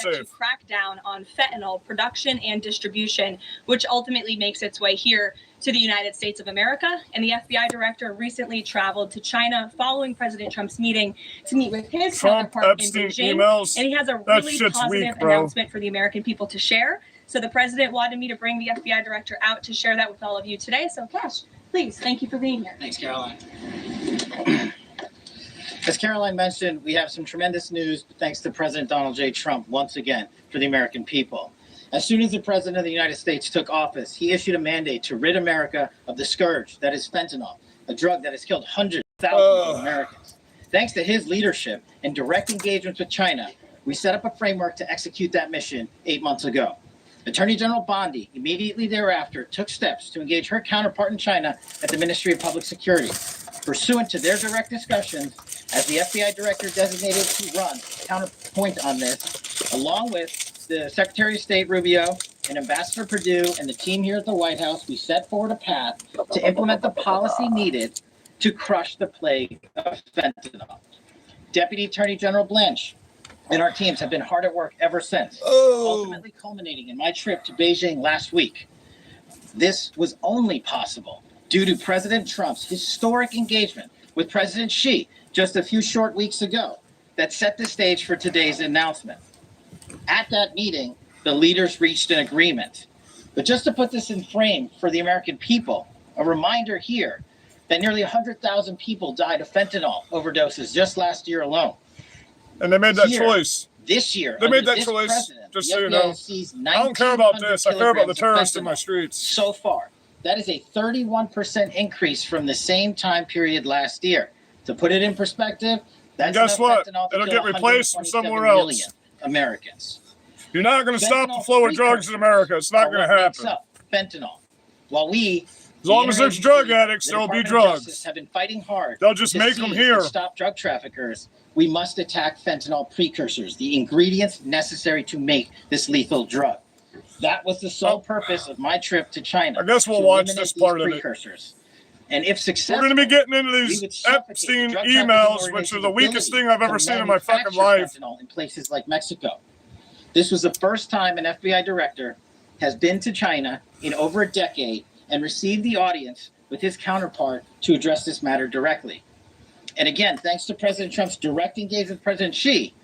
to crack down on fentanyl production and distribution, which ultimately makes its way here to the United States of America. And the FBI director recently traveled to China following President Trump's meeting to meet with his counterpart Epstein in Beijing. Emails. And he has a really positive announcement for the American people to share. So the president wanted me to bring the FBI director out to share that with all of you today. So Cash, please, thank you for being here. Thanks, Caroline. As Caroline mentioned, we have some tremendous news thanks to President Donald J. Trump once again for the American people. As soon as the President of the United States took office, he issued a mandate to rid America of the scourge that is fentanyl, a drug that has killed hundreds of thousands of Americans. Thanks to his leadership and direct engagement with China, we set up a framework to execute that mission 8 months ago. Attorney General Bondi immediately thereafter took steps to engage her counterpart in China at the Ministry of Public Security. Pursuant to their direct discussions, as the FBI director designated to run counterpoint on this, along with the Secretary of State Rubio and Ambassador Perdue and the team here at the White House, we set forward a path to implement the policy needed to crush the plague of fentanyl. Deputy Attorney General Blanche and our teams have been hard at work ever since, ultimately culminating in my trip to Beijing last week. This was only possible due to President Trump's historic engagement with President Xi just a few short weeks ago that set the stage for today's announcement. At that meeting, the leaders reached an agreement. But just to put this in frame for the American people, a reminder here that nearly 100,000 people died of fentanyl overdoses just last year alone. And they made that choice. This year, they made that choice, just so you know. I don't care about this. I care about the terrorists in my streets. So far, that is a 31% increase from the same time period last year. To put it in perspective, that's guess what? It'll get replaced from somewhere else. Americans. You're not going to stop the flow of drugs in America. It's not going to happen. Fentanyl. While we, as long as there's drug addicts, there'll be drugs. Have been fighting hard. They'll just make them here. Stop drug traffickers. We must attack fentanyl precursors, the ingredients necessary to make this lethal drug. That was the sole purpose of my trip to China. I guess we'll watch this part of it. And if successful, we're going to be getting into these Epstein emails, which are the weakest thing I've ever seen in my fucking life. In places like Mexico. This was the first time an FBI director has been to China in over a decade and received the audience with his counterpart to address this matter directly. And again, thanks to President Trump's direct engagement with President Xi,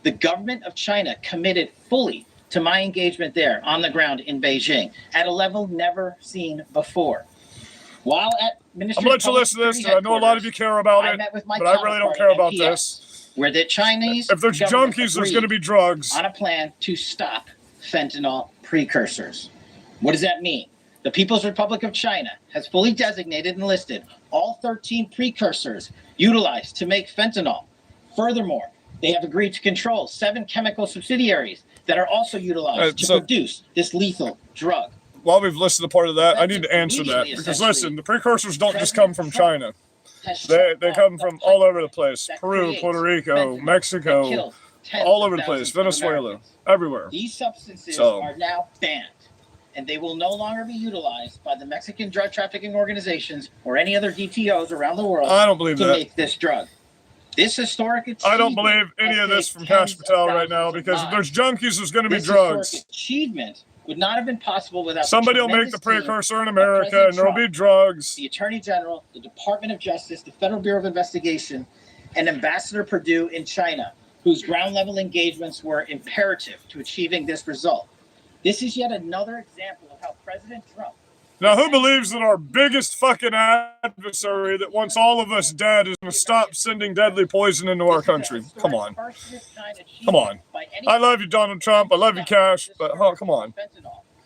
the government of China committed fully to my engagement there on the ground in Beijing at a level never seen before. While at Ministry I'm going to let you listen to this. I know a lot of you care about it, but I really don't care about this. Where the Chinese, if there's junkies, there's going to be drugs. On a plan to stop fentanyl precursors. What does that mean? The People's Republic of China has fully designated and listed all 13 precursors utilized to make fentanyl. Furthermore, they have agreed to control 7 chemical subsidiaries that are also utilized to produce this lethal drug. While we've listened to part of that, I need to answer that. Because listen, the precursors don't just come from China. They come from all over the place. Peru, Puerto Rico, Mexico, all over the place. Venezuela, everywhere. These substances are now banned, and they will no longer be utilized by the Mexican drug trafficking organizations or any other DTOs around the world to make this drug. This historic achievement, I don't believe any of this from Cash Patel right now, because if there's junkies, there's going to be drugs. This achievement would not have been possible without somebody will make the precursor in America, and there'll be drugs. The Attorney General, the Department of Justice, the Federal Bureau of Investigation, and Ambassador Perdue in China, whose ground-level engagements were imperative to achieving this result. This is yet another example of how President Trump... Now, who believes that our biggest fucking adversary that wants all of us dead is going to stop sending deadly poison into our country? Come on. Come on. I love you, Donald Trump. I love you, Cash. But, oh, come on.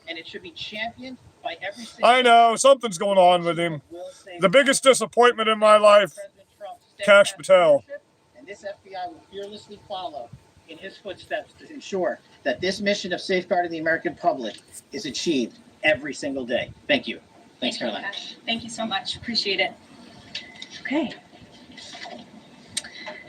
And it should be championed by every I know. Something's going on with him. The biggest disappointment in my life, Cash Patel. And this FBI will fearlessly follow in his footsteps to ensure that this mission of safeguarding the American public is achieved every single day. Thank you. Thanks, Caroline. Thank you so much. Appreciate it. Okay.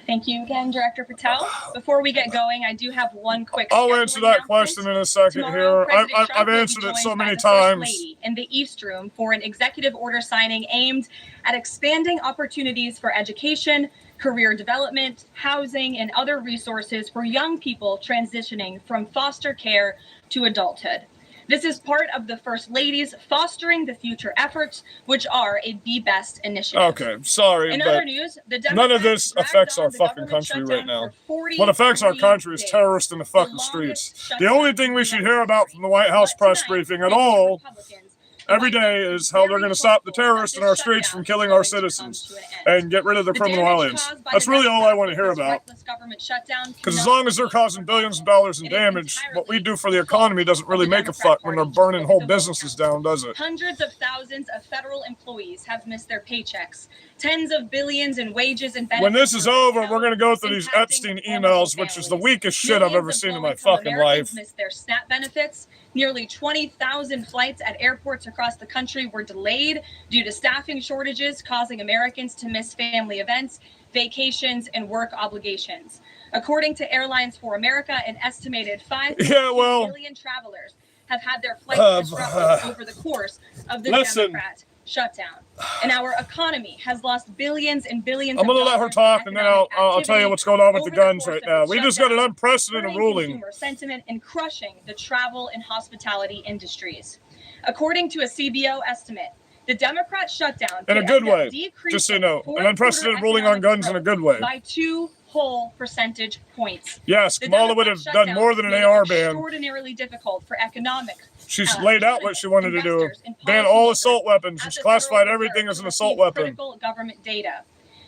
Thank you again, Director Patel. Before we get going, I do have one quick. I'll answer that question in a second here. I've answered it so many times. In the East Room for an executive order signing aimed at expanding opportunities for education, career development, housing, and other resources for young people transitioning from foster care to adulthood. This is part of the First Lady's Fostering the Future efforts, which are a Be Best initiative. Okay, sorry, In but other news, the none of this Democrats affects dragged our on the fucking government country shutdown right now. for 43 What affects our country is days. terrorists in the fucking The streets. longest The only shutdown thing we in should U.S. hear about from the White House But press tonight, briefing at many all Republicans every White day House is how they're very going to stop the hopeful terrorists that in our this streets shutdown from killing is our going to come citizens to an end. and get rid of the criminal damage aliens. caused by That's the really all I Democrats want to hear with this about. reckless government shutdown Because as cannot long as they're be causing billions of dollars in It is damage, what we entirely do for the the fault economy doesn't of really the make a Democrat fuck when they're Party. burning Look whole at the vote businesses count. down, does it? Hundreds of thousands of federal employees have missed their paychecks. Tens of billions in wages and benefits. When this is are over, withheld, we're going to go through these impacting Epstein vulnerable emails, which is the families. weakest shit I've Millions ever of seen in my low-income fucking Americans life. missed their SNAP benefits. Nearly 20,000 flights at airports across the country were delayed due to staffing shortages, causing Americans to miss family events, vacations, and work obligations. According to Airlines for America, an estimated 5 million travelers have had their flights disrupted over the course of the Democrat shutdown. And our economy has lost billions and billions. I'm going to let her talk, and then I'll tell you what's going on with the guns right now. We just got an unprecedented ruling. Consumer sentiment and crushing the travel and hospitality industries. According to a CBO estimate, the Democrat shutdown in a good way, just so you know, an unprecedented ruling on guns in a good way. By 2 whole percentage points. Yes, Kamala would have done more than an AR ban. Extraordinarily difficult for economic. She's laid out what she wanted to do. Ban all assault weapons. She's classified everything as an assault weapon. Critical government data.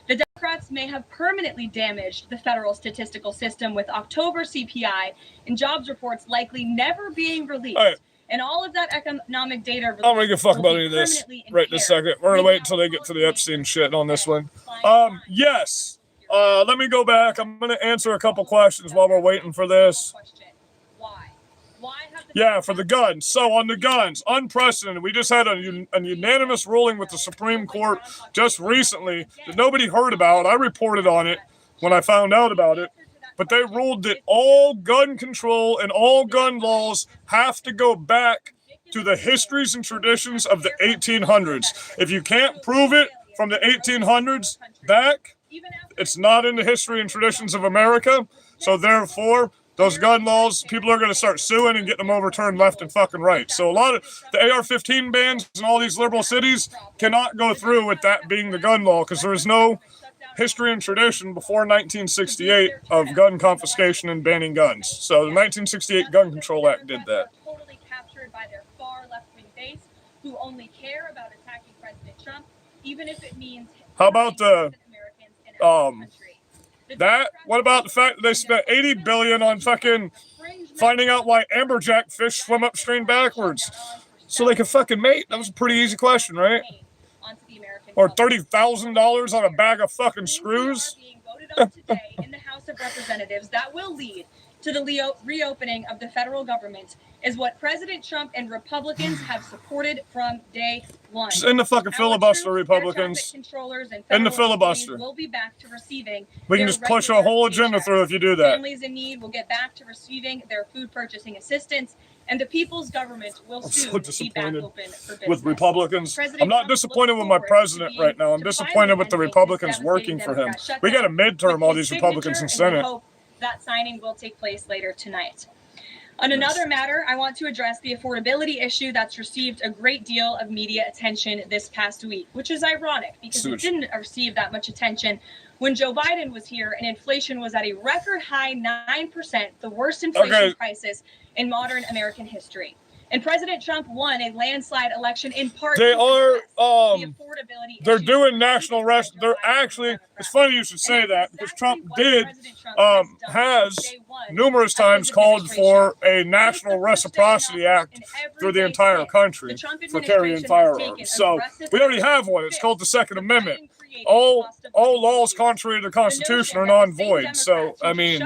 The Democrats may have permanently damaged the federal statistical system with October CPI and jobs reports likely never being released. All right. And all of that economic data. I don't really give a fuck about any of this right this second. We're going to wait until they get to the Epstein shit on this one. Yes. Let me go back. I'm going to answer a couple questions while we're waiting for this. Yeah, for the guns. So on the guns, unprecedented. We just had a unanimous ruling with the Supreme Court just recently that nobody heard about. I reported on it when I found out about it. But they ruled that all gun control and all gun laws have to go back to the histories and traditions of the 1800s. If you can't prove it from the 1800s back, it's not in the history and traditions of America. So therefore, those gun laws, people are going to start suing and getting them overturned left and fucking right. So a lot of the AR-15 bans in all these liberal cities cannot go through with that being the gun law because there is no history and tradition before 1968 of gun confiscation and banning guns. So the 1968 Gun Control Act did that. Totally captured by their far left-wing base, who only care about attacking President Trump, even if it means. How about what about the fact that they spent $80 billion on fucking finding out why amberjack fish swim upstream backwards so they can fucking mate? That was a pretty easy question, right? Or $30,000 on a bag of fucking screws? Being voted on today in the House of Representatives that will lead to the reopening of the federal government is what President Trump and Republicans have supported from day one. Just in the fucking filibuster, Republicans. In the filibuster. Will be back to receiving. We can just push a whole agenda through if you do that. Families in need will get back to receiving their food purchasing assistance, and the people's government will soon be back open for business. With Republicans. I'm not disappointed with my president right now. I'm disappointed with the Republicans working for him. We got a midterm, all these Republicans in Senate. That signing will take place later tonight. On another matter, I want to address the affordability issue that's received a great deal of media attention this past week, which is ironic because it didn't receive that much attention when Joe Biden was here and inflation was at a record high 9%, the worst inflation crisis in modern American history. And President Trump won a landslide election in part. They are, the affordability they're doing national rest. They're actually, it's funny you should say that because Trump has numerous times called for a national reciprocity act through the entire country for carrying firearms. So we already have one. It's called the Second Amendment. All laws contrary to the Constitution are non-void. So, I mean,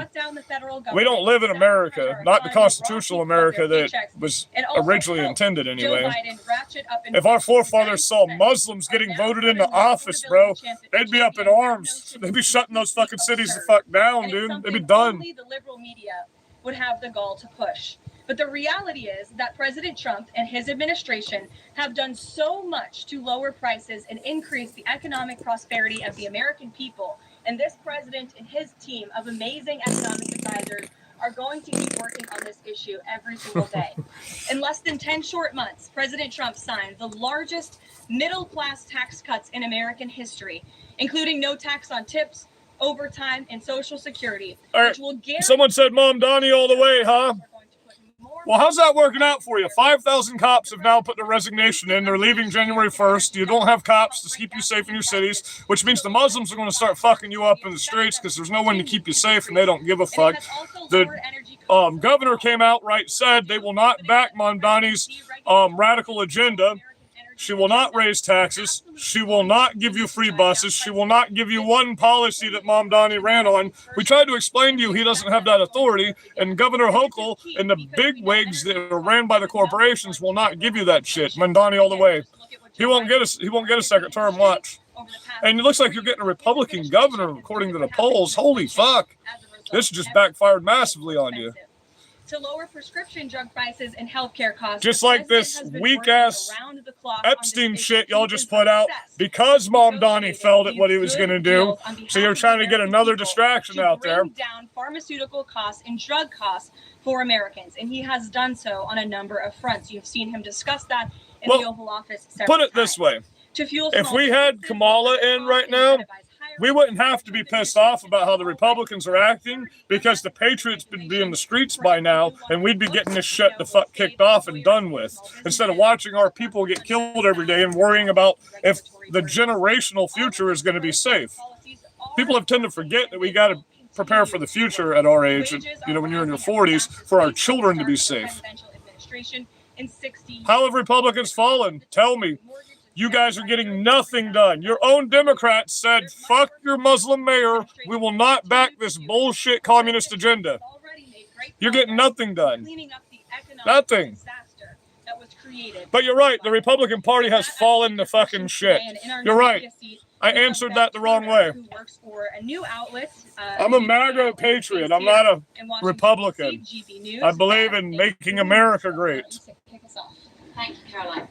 we don't live in America, not the constitutional America that was originally intended anyway. If our forefathers saw Muslims getting voted into office, bro, they'd be up in arms. They'd be shutting those fucking cities the fuck down, dude. They'd be done. Only the liberal media would have the gall to push. But the reality is that President Trump and his administration have done so much to lower prices and increase the economic prosperity of the American people And this president and his team of amazing economic advisors are going to keep working on this issue every single day. In less than 10 short months, President Trump signed the largest middle-class tax cuts in American history, including no tax on tips, overtime, and Social Security, which will guarantee... Someone said Mom Donnie all the way, huh? Well, how's that working out for you? 5,000 cops have now put their resignation in. They're leaving January 1st. You don't have cops to keep you safe in your cities, which means the Muslims are going to start fucking you up in the streets because there's no one to keep you safe and they don't give a fuck. The governor came out, said they will not back Mamdani's radical agenda. She will not raise taxes. She will not give you free buses. She will not give you one policy that Mamdani ran on. We tried to explain to you he doesn't have that authority, and Governor Hochul and the big wigs that are ran by the corporations will not give you that shit. Mamdani all the way. He won't get a second term. Watch. And it looks like you're getting a Republican governor according to the polls. Holy fuck! This just backfired massively on you. To lower prescription drug prices and healthcare costs. Just like this weak-ass Epstein shit y'all just put out because Mamdani failed at what he was going to do. So you're trying to get another distraction out there. Bring down pharmaceutical costs and drug costs for Americans. And he has done so on a number of fronts. You've seen him discuss that in the Oval Office several times. Put it this way. If we had Kamala in right now, we wouldn't have to be pissed off about how the Republicans are acting because the Patriots would be in the streets by now and we'd be getting this shit the fuck kicked off and done with instead of watching our people get killed every day and worrying about if the generational future is going to be safe. People have tended to forget that we got to prepare for the future at our age, when you're in your 40s, for our children to be safe. How have Republicans fallen? Tell me. You guys are getting nothing done. Your own Democrats said, fuck your Muslim mayor. We will not back this bullshit communist agenda. You're getting nothing done. Nothing. But you're right. The Republican Party has fallen to fucking shit. You're right. I answered that the wrong way. I'm a MAGA patriot. I'm not a Republican. I believe in making America great. Thank you, Caroline.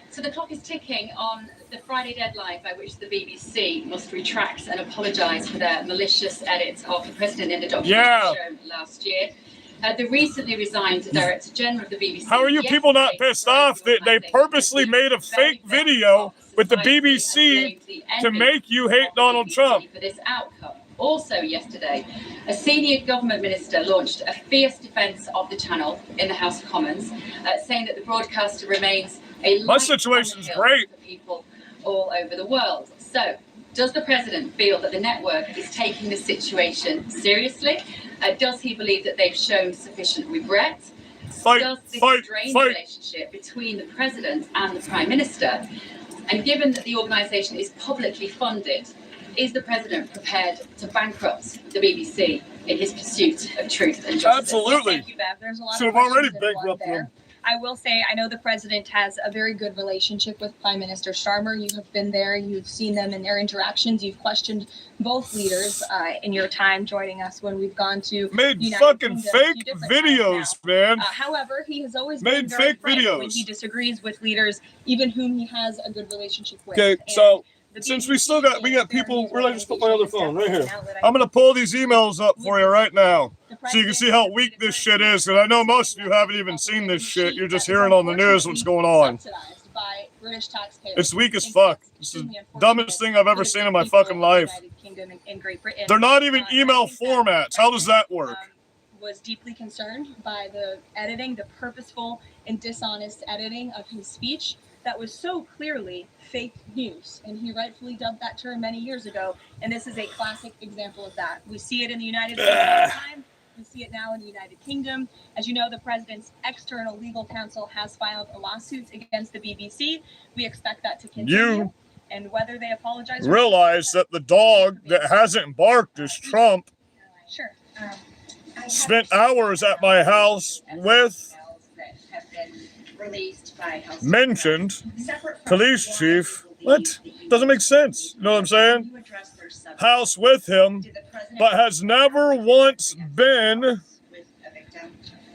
So the clock is ticking on the Friday deadline by which the BBC must retract and apologise for their malicious edits of the president in the documentary shown last year. The recently resigned Director General of the BBC. How are you people not pissed off that they purposely made a fake video with the BBC to make you hate Donald Trump? For this outcome. Also yesterday, a senior government minister launched a fierce defence of the channel in the House of Commons, saying that the broadcaster remains my situation's great for people all over the world. So, does the president feel that the network is taking the situation seriously? Does he believe that they've shown sufficient regret? Does this strain the relationship between the president and the prime minister? And given that the organisation is publicly funded, is the president prepared to bankrupt the BBC in his pursuit of truth and justice? Absolutely. Thank you, Bev. There's a lot so of I've already questions bankrupted him. I will say, I know the president has a very good relationship with Prime Minister Sharma. You have been there. You've seen them in their interactions. You've questioned both leaders in your time joining us when we've gone to made fucking fake videos, man. However, he has always made been very fake frank videos when he disagrees with leaders, even whom he has a good relationship with. Okay, so since we got people, where did I just put my other phone? Right here. I'm going to pull these emails up for you right now so you can see how weak this shit is. And I know most of you haven't even seen this shit. You're just hearing on the news what's going on. It's weak as fuck. It's the dumbest thing I've ever seen in my fucking life. They're not even email formats. How does that work? Was deeply concerned by the editing, the purposeful and dishonest editing of his speech that was so clearly fake news. And he rightfully dubbed that term many years ago. And this is a classic example of that. We see it in the United States all the time. We see it now in the United Kingdom. As you know, the president's external legal counsel has filed a lawsuit against the BBC. We expect that to continue. And whether they apologize, realize that the dog that hasn't barked is Trump. Sure. Spent hours at my house with mentioned police chief. What? Doesn't make sense. You know what I'm saying? House with him, but has never once been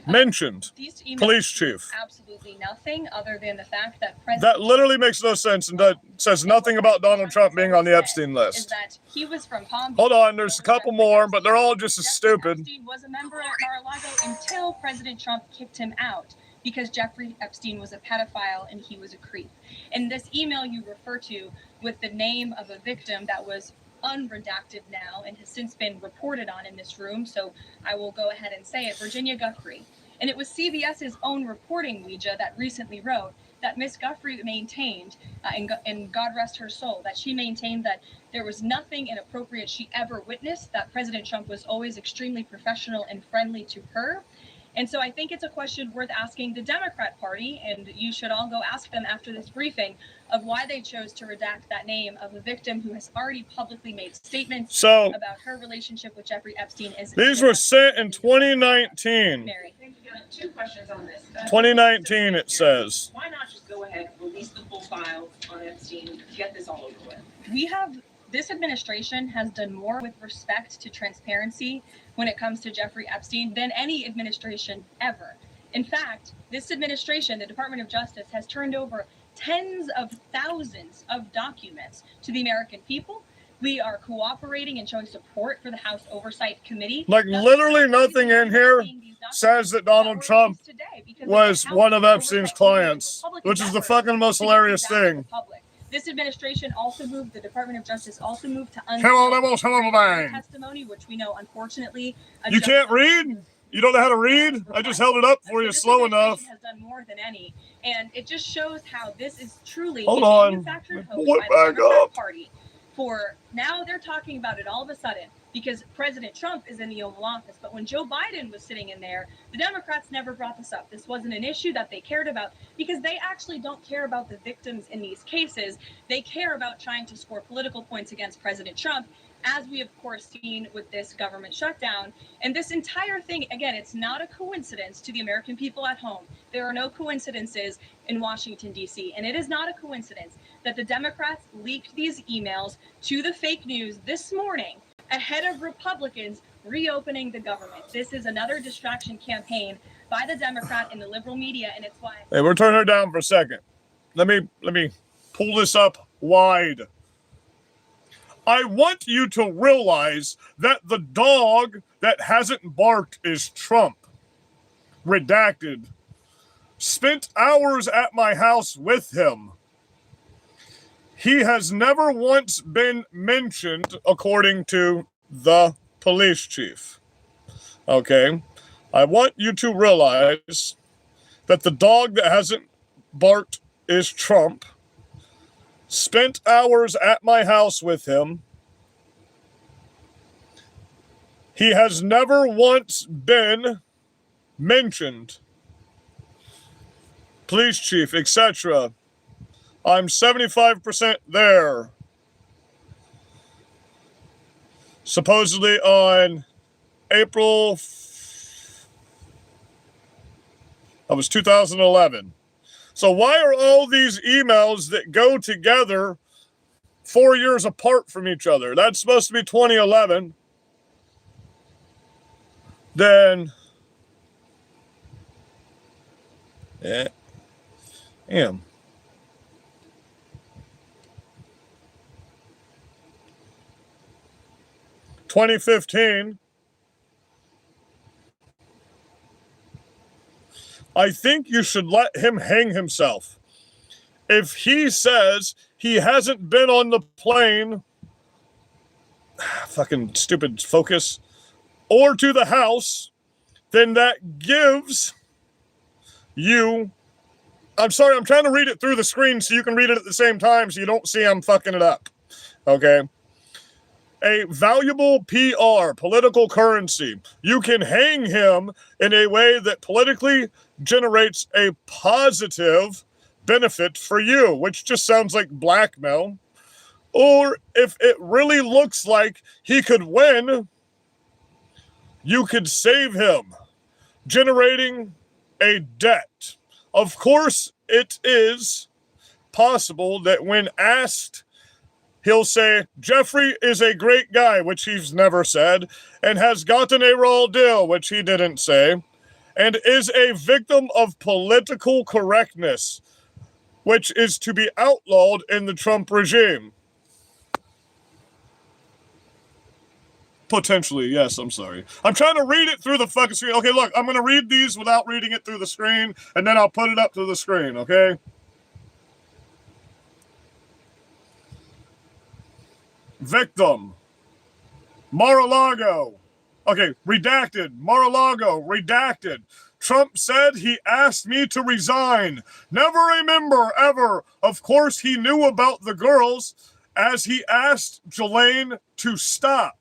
mentioned. These emails Police do chief. absolutely nothing other than the fact that President That literally makes no sense and says nothing about Donald Trump being on the Epstein is list. that he was from Palm Beach. Hold on, there's a couple more, but they're all just as Jeffrey stupid. Epstein was a member at Mar-a-Lago until President Trump kicked him out because Jeffrey Epstein was a pedophile and he was a creep. And this email you refer to with the name of a victim that was unredacted now and has since been reported on in this room, so I will go ahead and say it, Virginia Guthrie. And it was CBS's own reporting, Ouija, that recently wrote that Miss Guthrie maintained, and God rest her soul, that she maintained that there was nothing inappropriate she ever witnessed, that President Trump was always extremely professional and friendly to her. And so I think it's a question worth asking the Democrat Party, and you should all go ask them after this briefing, of why they chose to redact that name of a victim who has already publicly made statements about her relationship with Jeffrey Epstein. These were sent in 2019. Mary. Two questions on this. 2019, it says. Why not just go ahead, release the full files on Epstein, get this all over with? This administration has done more with respect to transparency when it comes to Jeffrey Epstein than any administration ever. In fact, this administration, the Department of Justice, has turned over tens of thousands of documents to the American people. We are cooperating and showing support for the House Oversight Committee. Like, literally nothing in here says that Donald Trump was one of Epstein's clients, which is the fucking most hilarious thing. This administration also moved, the Department of Justice also moved to testimony, which we know, unfortunately. You can't read? You don't know how to read? I just held it up for you slow enough. Has done more than any, and it just shows how this is truly Hold a on. manufactured hoax Pull it by the back Democrat up. Party. For now, they're talking about it all of a sudden because President Trump is in the Oval Office. But when Joe Biden was sitting in there, the Democrats never brought this up. This wasn't an issue that they cared about because they actually don't care about the victims in these cases. They care about trying to score political points against President Trump, as we, of course, seen with this government shutdown. And this entire thing, again, it's not a coincidence to the American people at home. There are no coincidences in Washington, D.C. And it is not a coincidence that the Democrats leaked these emails to the fake news this morning ahead of Republicans reopening the government. This is another distraction campaign by the Democrat and the liberal media, and it's why... Hey, we're turning her down for a second. Let me pull this up wide. I want you to realize that the dog that hasn't barked is Trump. Redacted. Spent hours at my house with him. He has never once been mentioned, according to the police chief. Okay? I want you to realize that the dog that hasn't barked is Trump. Spent hours at my house with him. He has never once been mentioned. Police chief, etc. I'm 75% there. Supposedly on April... That was 2011. So why are all these emails that go together 4 years apart from each other? That's supposed to be 2011. Then... Yeah. Damn. ...2015... I think you should let him hang himself. If he says he hasn't been on the plane, fucking stupid focus, or to the house, then that gives you... I'm sorry, I'm trying to read it through the screen so you can read it at the same time so you don't see I'm fucking it up. Okay? A valuable PR, political currency. You can hang him in a way that politically generates a positive benefit for you, which just sounds like blackmail. Or if it really looks like he could win, you could save him, generating a debt. Of course, it is possible that when asked, he'll say, Jeffrey is a great guy, which he's never said, and has gotten a raw deal, which he didn't say. and is a victim of political correctness, which is to be outlawed in the Trump regime. Potentially, yes, I'm sorry. I'm trying to read it through the fucking screen. Okay, look, I'm going to read these without reading it through the screen, and then I'll put it up to the screen, okay? Victim. Mar-a-Lago. Okay, redacted. Mar-a-Lago, redacted. Trump said he asked me to resign. Never remember, ever. Of course, he knew about the girls, as he asked Jelaine to stop.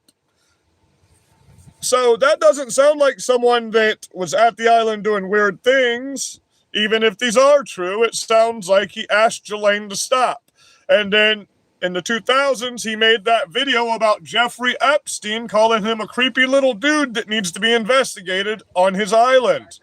So that doesn't sound like someone that was at the island doing weird things. Even if these are true, it sounds like he asked Jelaine to stop. And then in the 2000s, he made that video about Jeffrey Epstein, calling him a creepy little dude that needs to be investigated on his island.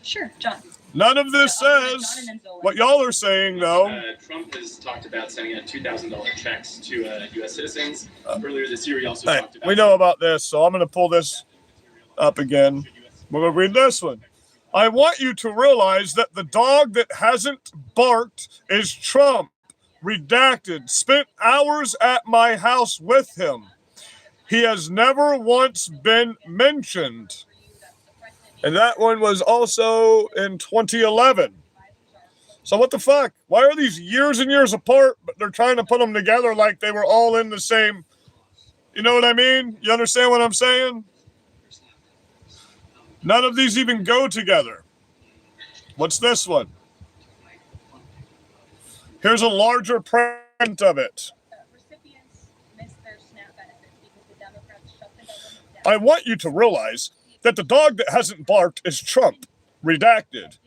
Sure, John. None of this says what y'all are saying, though. Trump has talked about sending out $2,000 checks to U.S. citizens. Earlier this year, he also talked about... We know about this, so I'm going to pull this up again. We're going to read this one. I want you to realize that the dog that hasn't barked is Trump. Redacted. Spent hours at my house with him. He has never once been mentioned. And that one was also in 2011. So what the fuck? Why are these years and years apart, but they're trying to put them together like they were all in the same... You know what I mean? You understand what I'm saying? None of these even go together. What's this one? Here's a larger print of it. I want you to realize that the dog that hasn't barked is Trump. Redacted.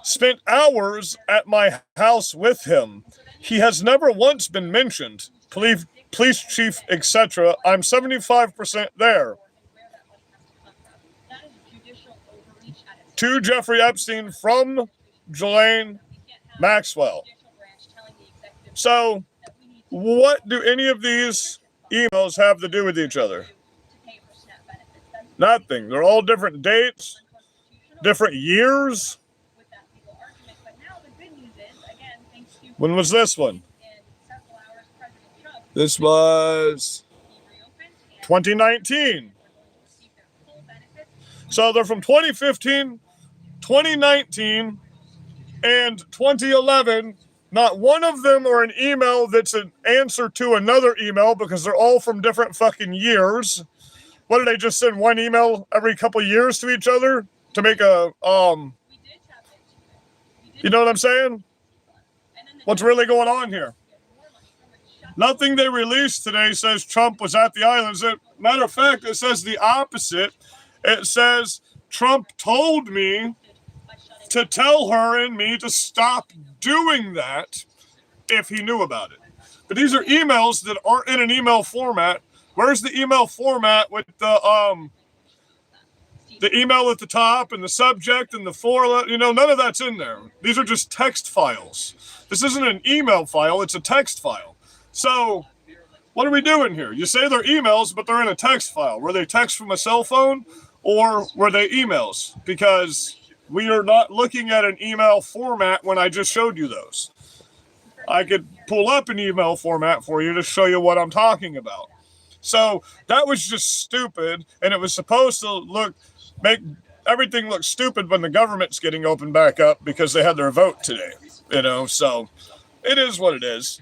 Spent hours at my house with him. He has never once been mentioned. Police chief, etc. I'm 75% there. To Jeffrey Epstein from Ghislaine Maxwell. So, what do any of these emails have to do with each other? Nothing. They're all different dates, different years. When was this one? This was 2019. So they're from 2015, 2019, and 2011. Not one of them are an email that's an answer to another email because they're all from different fucking years. What did they just send one email every couple of years to each other to make a, you know what I'm saying? What's really going on here? Nothing they released today says Trump was at the islands. Matter of fact, it says the opposite. It says Trump told me to tell her and me to stop doing that if he knew about it. But these are emails that aren't in an email format. Where's the email format with the email at the top and the subject and the none of that's in there. These are just text files. This isn't an email file, it's a text file. So, what are we doing here? You say they're emails, but they're in a text file. Were they text from a cell phone or were they emails? Because we are not looking at an email format when I just showed you those. I could pull up an email format for you to show you what I'm talking about. So that was just stupid, and it was supposed to make everything look stupid when the government's getting opened back up because they had their vote today. So it is what it is.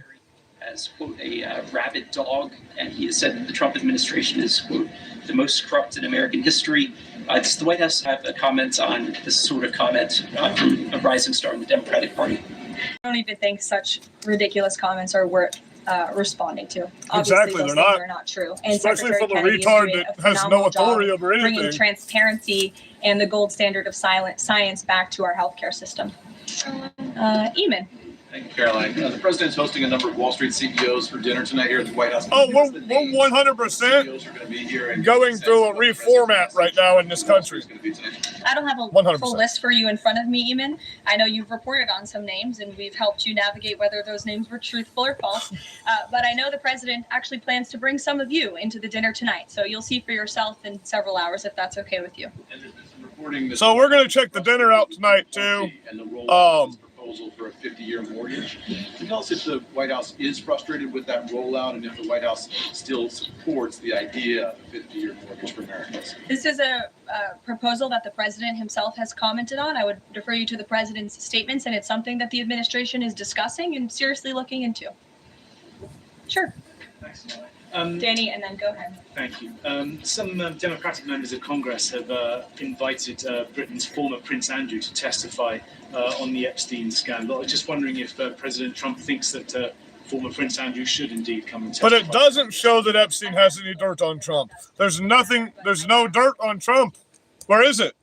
As, quote, a rabid dog, and he has said that the Trump administration is, quote, the most corrupt in American history. Does the White House have a comment on this sort of comment from a rising star in the Democratic Party? I don't even think such ridiculous comments are worth responding to. Obviously, exactly, they're not true. And especially Secretary from a Kennedy retard that has no authority over anything. Bringing transparency and the gold standard of science back to our healthcare system. Eamon. Thank you, Caroline. The president's hosting a number of Wall Street CEOs for dinner tonight here at the White House. Oh, we're 100% going through a reformat right now in this country. I don't have a 100%. full list for you in front of me, Eamon. I know you've reported on some names, and we've helped you navigate whether those names were truthful or false. But I know the president actually plans to bring some of you into the dinner tonight, so you'll see for yourself in several hours if that's okay with you. So we're going to check the dinner out tonight, too. Proposal for a 50-year mortgage. Can you tell us if the White House is frustrated with that rollout and if the White House still supports the idea of a 50-year mortgage for Americans? This is a proposal that the president himself has commented on. I would defer you to the president's statements, and it's something that the administration is discussing and seriously looking into. Sure. Thanks. Danny, and then go ahead. Thank you. Some Democratic members of Congress have invited Britain's former Prince Andrew to testify on the Epstein scandal. I was just wondering if President Trump thinks that former Prince Andrew should indeed come and testify. But it doesn't show that Epstein has any dirt on Trump. There's no dirt on Trump. Where is it?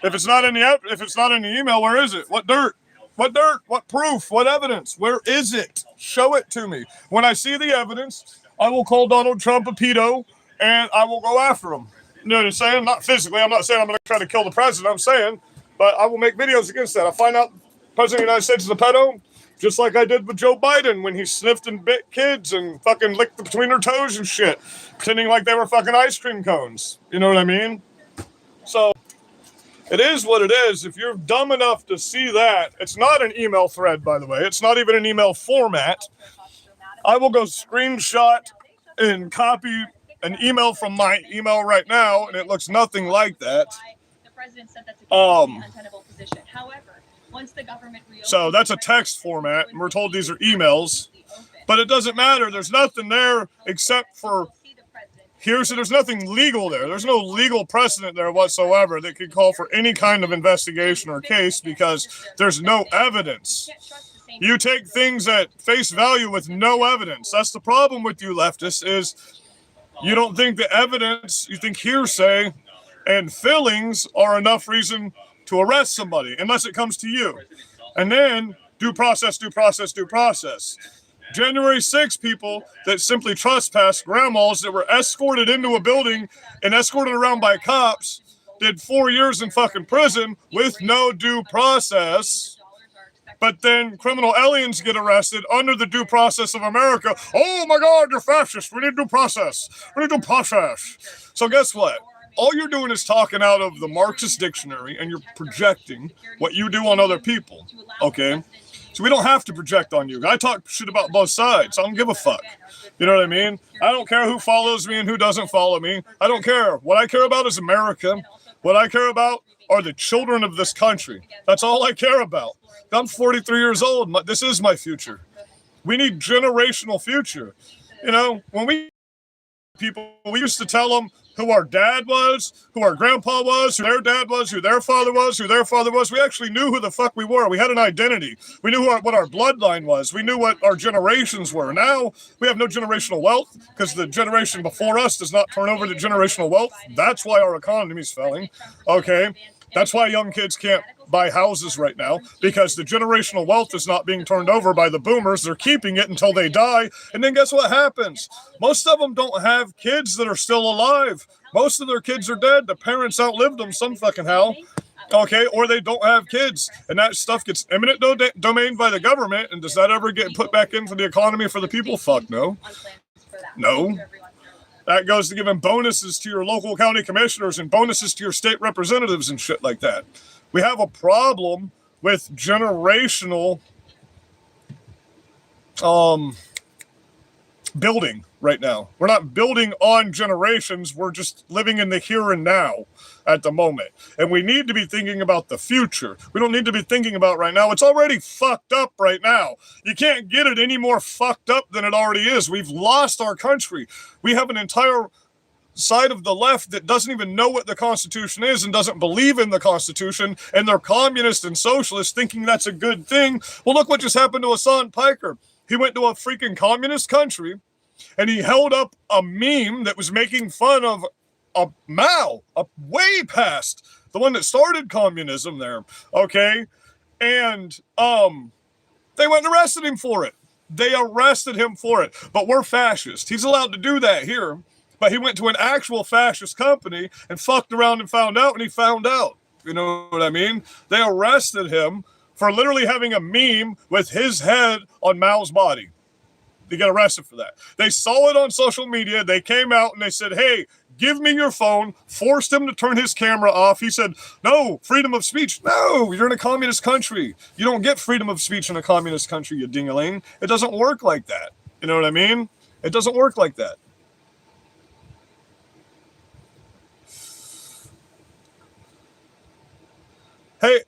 If it's not in the email, where is it? What dirt? What dirt? What proof? What evidence? Where is it? Show it to me. When I see the evidence, I will call Donald Trump a pedo, and I will go after him. You know what I'm saying? Not physically. I'm not saying I'm going to try to kill the president. I'm saying, but I will make videos against that. I find out the president of the United States is a pedo, just like I did with Joe Biden when he sniffed and bit kids and fucking licked between their toes and shit, pretending like they were fucking ice cream cones. You know what I mean? So it is what it is. If you're dumb enough to see that, it's not an email thread, by the way. It's not even an email format. I will go screenshot and copy an email from my email right now, and it looks nothing like that. So that's a text format, and we're told these are emails, but it doesn't matter. There's nothing there except for there's nothing legal there. There's no legal precedent there whatsoever that could call for any kind of investigation or case because there's no evidence. You take things at face value with no evidence. That's the problem with you leftists is you don't think the evidence, you think hearsay and feelings are enough reason to arrest somebody unless it comes to you. And then due process. January 6 people that simply trespassed grandmas that were escorted into a building and escorted around by cops did 4 years in fucking prison with no due process. But then criminal aliens get arrested under the due process of America. Oh my God, you're fascist. We need due process. So guess what? All you're doing is talking out of the Marxist dictionary and you're projecting what you do on other people. Okay? So we don't have to project on you. I talk shit about both sides. I don't give a fuck. You know what I mean? I don't care who follows me and who doesn't follow me. I don't care. What I care about is America. What I care about are the children of this country. That's all I care about. I'm 43 years old. This is my future. We need generational future. You know, when we used to tell them who our dad was, who our grandpa was, who their dad was, who their father was, who their father was. We actually knew who the fuck we were. We had an identity. We knew what our bloodline was. We knew what our generations were. Now we have no generational wealth because the generation before us does not turn over the generational wealth. That's why our economy is failing. Okay. That's why young kids can't buy houses right now, because the generational wealth is not being turned over by the boomers. They're keeping it until they die. And then guess what happens? Most of them don't have kids that are still alive. Most of their kids are dead. The parents outlived them some fucking how. Okay, or they don't have kids. And that stuff gets eminent domain by the government. And does that ever get put back into the economy for the people? Fuck no. No. That goes to giving bonuses to your local county commissioners and bonuses to your state representatives and shit like that. We have a problem with generational building right now. We're not building on generations. We're just living in the here and now at the moment. And we need to be thinking about the future. We don't need to be thinking about right now. It's already fucked up right now. You can't get it any more fucked up than it already is. We've lost our country. We have an entire side of the left that doesn't even know what the Constitution is and doesn't believe in the Constitution, and they're communist and socialist thinking that's a good thing. Well, look what just happened to Hassan Piker. He went to a freaking communist country and he held up a meme that was making fun of a Mao, way past the one that started communism there. Okay. And They went and arrested him for it. They arrested him for it. But we're fascist. He's allowed to do that here. But he went to an actual fascist company and fucked around and found out, and he found out. You know what I mean? They arrested him for literally having a meme with his head on Mao's body. They got arrested for that. They saw it on social media. They came out and they said, hey, give me your phone. Forced him to turn his camera off. He said, no, freedom of speech. No, you're in a communist country. You don't get freedom of speech in a communist country, you ding-a-ling. It doesn't work like that. You know what I mean? It doesn't work like that. Hey,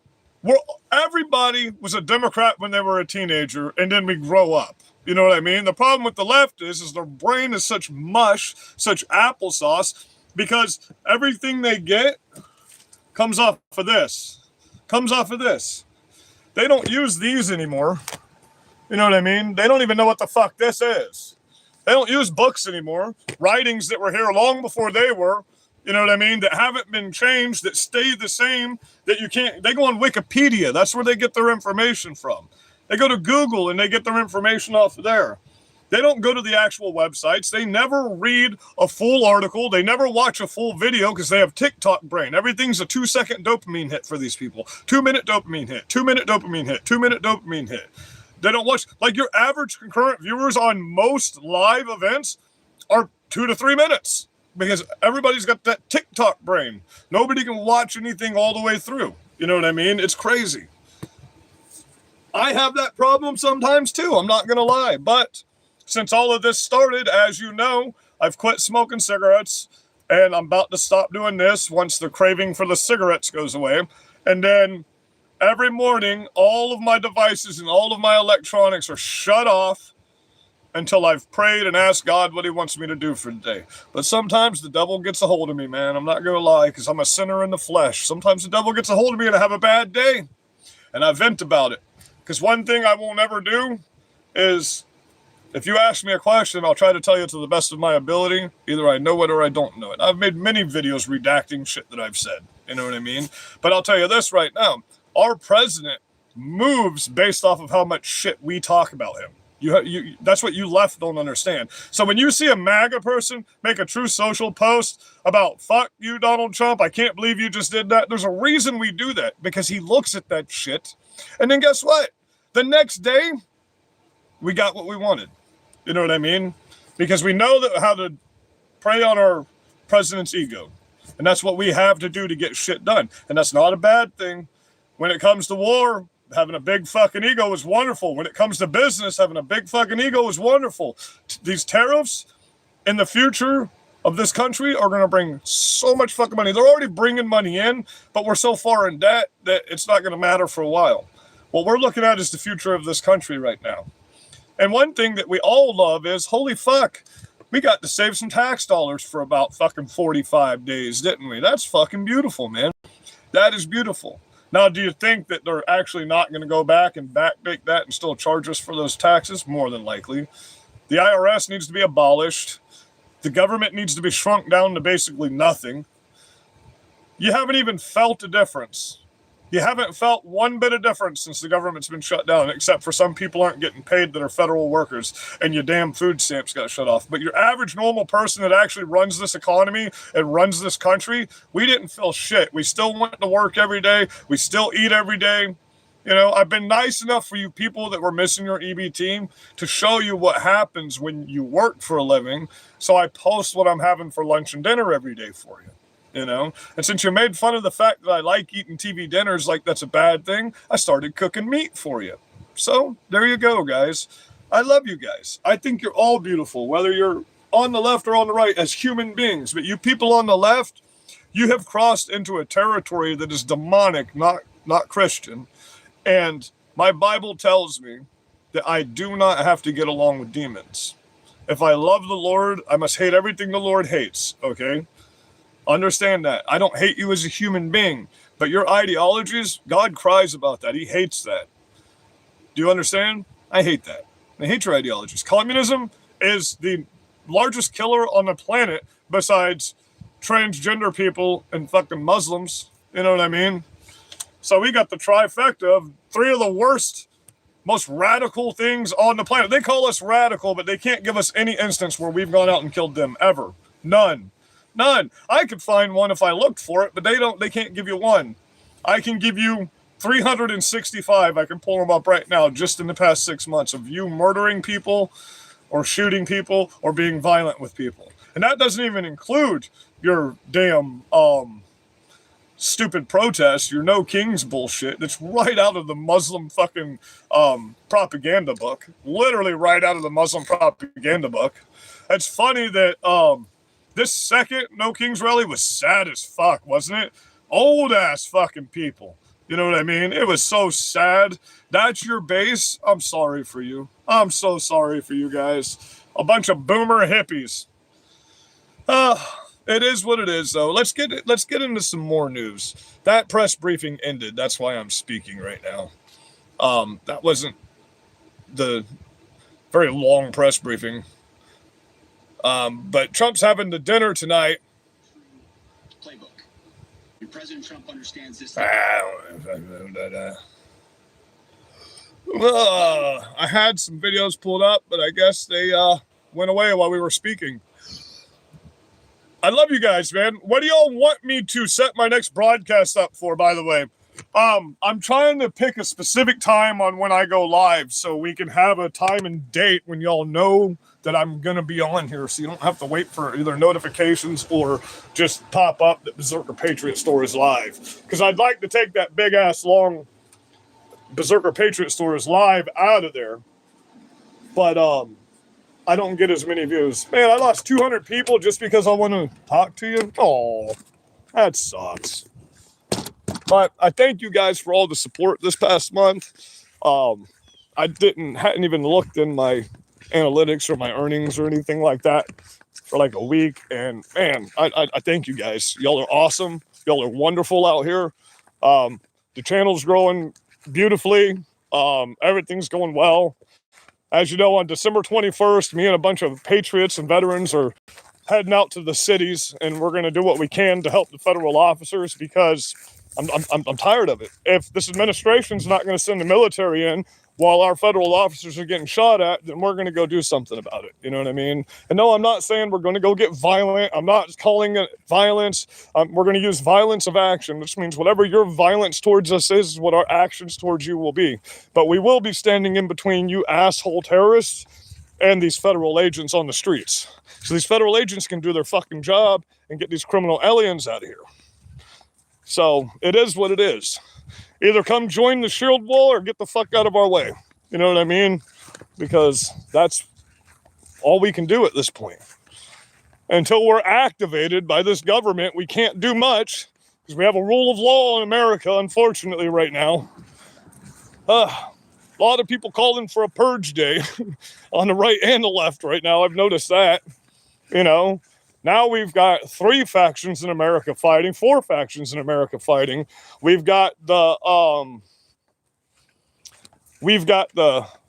everybody was a Democrat when they were a teenager, and then we grow up. You know what I mean? The problem with the left is their brain is such mush, such applesauce, because everything they get comes off of this. Comes off of this. They don't use these anymore. You know what I mean? They don't even know what the fuck this is. They don't use books anymore. Writings that were here long before they were. You know what I mean? That haven't been changed, that stay the same, that you can't. They go on Wikipedia. That's where they get their information from. They go to Google and they get their information off of there. They don't go to the actual websites. They never read a full article. They never watch a full video because they have TikTok brain. Everything's a 2-second dopamine hit for these people. 2-minute dopamine hit, 2-minute dopamine hit, 2-minute dopamine hit. They don't watch, like your average concurrent viewers on most live events are 2 to 3 minutes because everybody's got that TikTok brain. Nobody can watch anything all the way through. You know what I mean? It's crazy. I have that problem sometimes too, I'm not going to lie. But since all of this started, as you know, I've quit smoking cigarettes and I'm about to stop doing this once the craving for the cigarettes goes away. And then every morning, all of my devices and all of my electronics are shut off until I've prayed and asked God what he wants me to do for the day. But sometimes the devil gets a hold of me, man. I'm not going to lie, because I'm a sinner in the flesh. Sometimes the devil gets a hold of me and I have a bad day. And I vent about it. Because one thing I won't ever do is, if you ask me a question, I'll try to tell you to the best of my ability. Either I know it or I don't know it. I've made many videos redacting shit that I've said. You know what I mean? But I'll tell you this right now. Our president moves based off of how much shit we talk about him. That's what you left don't understand. So when you see a MAGA person make a true social post about fuck you, Donald Trump, I can't believe you just did that. There's a reason we do that, because he looks at that shit. And then guess what? The next day, we got what we wanted. You know what I mean? Because we know that how to prey on our president's ego. And that's what we have to do to get shit done. And that's not a bad thing. When it comes to war, having a big fucking ego is wonderful. When it comes to business, having a big fucking ego is wonderful. These tariffs in the future of this country are going to bring so much fucking money. They're already bringing money in, but we're so far in debt that it's not going to matter for a while. What we're looking at is the future of this country right now. And one thing that we all love is, holy fuck, we got to save some tax dollars for about fucking 45 days, didn't we? That's fucking beautiful, man. That is beautiful. Now, do you think that they're actually not going to go back and backdate that and still charge us for those taxes? More than likely. The IRS needs to be abolished. The government needs to be shrunk down to basically nothing. You haven't even felt a difference. You haven't felt one bit of difference since the government's been shut down, except for some people aren't getting paid that are federal workers, and your damn food stamps got shut off. But your average normal person that actually runs this economy and runs this country, we didn't feel shit. We still went to work every day. We still eat every day. You know, I've been nice enough for you people that were missing your EBT to show you what happens when you work for a living. So I post what I'm having for lunch and dinner every day for you. You know, and since you made fun of the fact that I like eating TV dinners like that's a bad thing, I started cooking meat for you. So there you go, guys. I love you guys. I think you're all beautiful, whether you're on the left or on the right as human beings. But you people on the left, you have crossed into a territory that is demonic, not Christian. And my Bible tells me that I do not have to get along with demons. If I love the Lord, I must hate everything the Lord hates, okay? Understand that. I don't hate you as a human being, but your ideologies, God cries about that. He hates that. Do you understand? I hate that. I hate your ideologies. Communism is the largest killer on the planet besides transgender people and fucking Muslims. You know what I mean? So we got the trifecta of three of the worst most radical things on the planet. They call us radical, but they can't give us any instance where we've gone out and killed them ever. None. I could find one if I looked for it, but they can't give you one. I can give you 365. I can pull them up right now just in the past 6 months of you murdering people or shooting people or being violent with people. And that doesn't even include your damn stupid protests, your no kings bullshit. That's right out of the Muslim fucking propaganda book. Literally right out of the Muslim propaganda book. It's funny that this second no kings rally was sad as fuck, wasn't it? Old ass fucking people. You know what I mean? It was so sad. That's your base. I'm sorry for you. I'm so sorry for you guys. A bunch of boomer hippies. It is what it is, though. Let's get into some more news. That press briefing ended. That's why I'm speaking right now. That wasn't the very long press briefing. But Trump's having the dinner tonight. Playbook. President Trump understands this. I had some videos pulled up, but I guess they went away while we were speaking. I love you guys, man. What do y'all want me to set my next broadcast up for, by the way? I'm trying to pick a specific time on when I go live so we can have a time and date when y'all know that I'm going to be on here, so you don't have to wait for either notifications or just pop up that Berserker Patriot Store is live. Because I'd like to take that big-ass long Berserker Patriot Store is live out of there. But I don't get as many views. Man, I lost 200 people just because I want to talk to you. Oh, that sucks. But I thank you guys for all the support this past month. I hadn't even looked in my analytics or my earnings or anything like that for like a week. And man, I thank you guys. Y'all are awesome. Y'all are wonderful out here. The channel's growing beautifully. Everything's going well. As you know, on December 21st, me and a bunch of patriots and veterans are heading out to the cities, and we're going to do what we can to help the federal officers because I'm tired of it. If this administration's not going to send the military in while our federal officers are getting shot at, then we're going to go do something about it. You know what I mean? And no, I'm not saying we're going to go get violent. I'm not calling it violence. We're going to use violence of action, which means whatever your violence towards us is what our actions towards you will be. But we will be standing in between you asshole terrorists and these federal agents on the streets. So these federal agents can do their fucking job and get these criminal aliens out of here. So it is what it is. Either come join the shield wall or get the fuck out of our way. You know what I mean? Because that's all we can do at this point. Until we're activated by this government, we can't do much because we have a rule of law in America, unfortunately, right now. A lot of people calling for a purge day on the right and the left right now. I've noticed that, you know. Now we've got 3 factions in America fighting, 4 factions in America fighting. We've got the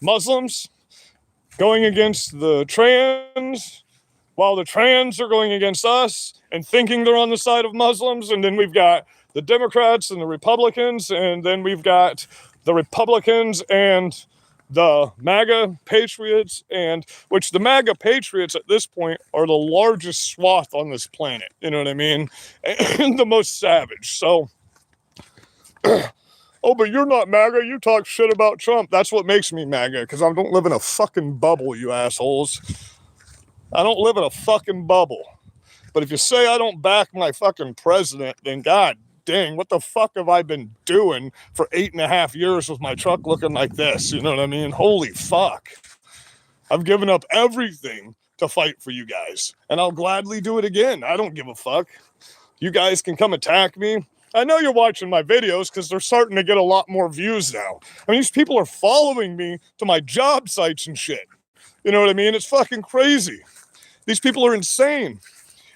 Muslims going against the trans, while the trans are going against us and thinking they're on the side of Muslims. And then we've got the Democrats and the Republicans, and then we've got the Republicans and the MAGA patriots, and which the MAGA patriots at this point are the largest swath on this planet. You know what I mean? And the most savage. So, oh, but you're not MAGA. You talk shit about Trump. That's what makes me MAGA, because I don't live in a fucking bubble, you assholes. I don't live in a fucking bubble. But if you say I don't back my fucking president, then God dang, what the fuck have I been doing for 8.5 years with my truck looking like this? You know what I mean? Holy fuck. I've given up everything to fight for you guys, and I'll gladly do it again. I don't give a fuck. You guys can come attack me. I know you're watching my videos because they're starting to get a lot more views now. I mean, these people are following me to my job sites and shit. You know what I mean? It's fucking crazy. These people are insane.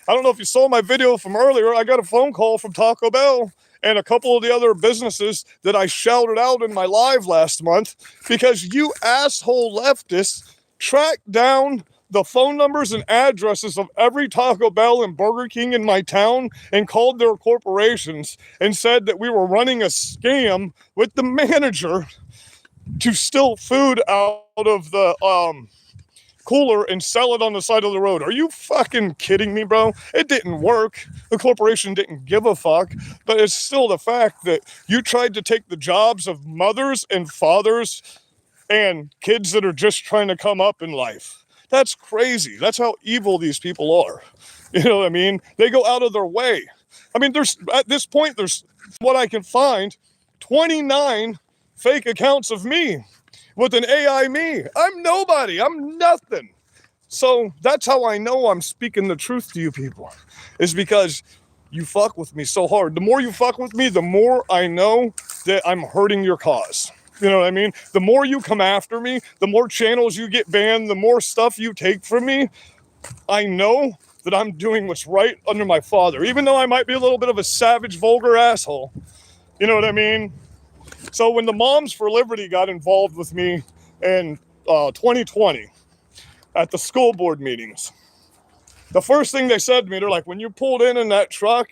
I don't know if you saw my video from earlier. I got a phone call from Taco Bell and a couple of the other businesses that I shouted out in my live last month because you asshole leftists tracked down the phone numbers and addresses of every Taco Bell and Burger King in my town and called their corporations and said that we were running a scam with the manager to steal food out of the cooler and sell it on the side of the road. Are you fucking kidding me, bro? It didn't work. The corporation didn't give a fuck, but it's still the fact that you tried to take the jobs of mothers and fathers and kids that are just trying to come up in life. That's crazy. That's how evil these people are. You know what I mean? They go out of their way. I mean, there's at this point, there's what I can find, 29 fake accounts of me with an AI me. I'm nobody. I'm nothing. So that's how I know I'm speaking the truth to you people, is because you fuck with me so hard. The more you fuck with me, the more I know that I'm hurting your cause. You know what I mean? The more you come after me, the more channels you get banned, the more stuff you take from me, I know that I'm doing what's right under my father, even though I might be a little bit of a savage, vulgar asshole. You know what I mean? So when the Moms for Liberty got involved with me in 2020 at the school board meetings, the first thing they said to me, they're like, when you pulled in that truck,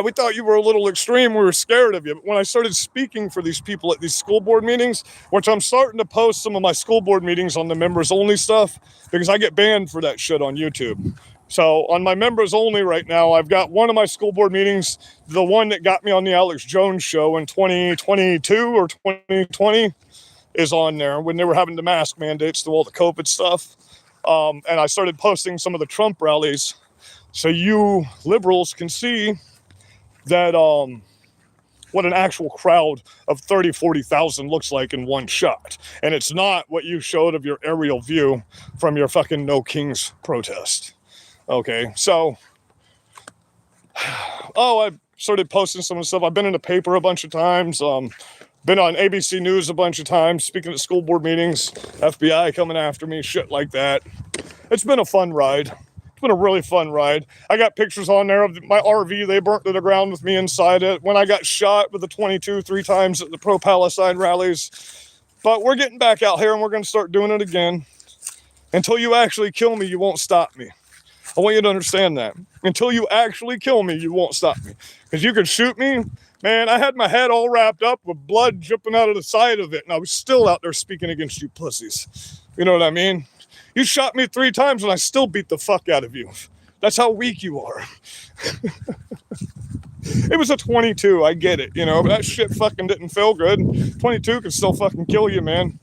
we thought you were a little extreme. We were scared of you. But when I started speaking for these people at these school board meetings, which I'm starting to post some of my school board meetings on the members only stuff, because I get banned for that shit on YouTube. So on my members only right now, I've got one of my school board meetings, the one that got me on the Alex Jones show in 2022 or 2020 is on there when they were having the mask mandates through all the COVID stuff. And I started posting some of the Trump rallies so you liberals can see that what an actual crowd of 30, 40,000 looks like in one shot. And it's not what you showed of your aerial view from your fucking No Kings protest. Okay, so, I started posting some of the stuff. I've been in the paper a bunch of times, been on ABC News a bunch of times, speaking at school board meetings, FBI coming after me, shit like that. It's been a fun ride. It's been a really fun ride. I got pictures on there of my RV. They burnt to the ground with me inside it. When I got shot with a 22 3 times at the pro-Palestine rallies. But we're getting back out here and we're going to start doing it again. Until you actually kill me, you won't stop me. I want you to understand that. Until you actually kill me, you won't stop me. Because you could shoot me. Man, I had my head all wrapped up with blood dripping out of the side of it. And I was still out there speaking against you pussies. You know what I mean? You shot me 3 times and I still beat the fuck out of you. That's how weak you are. It was a 22, I get it, you know, but that shit fucking didn't feel good. 22 can still fucking kill you, man.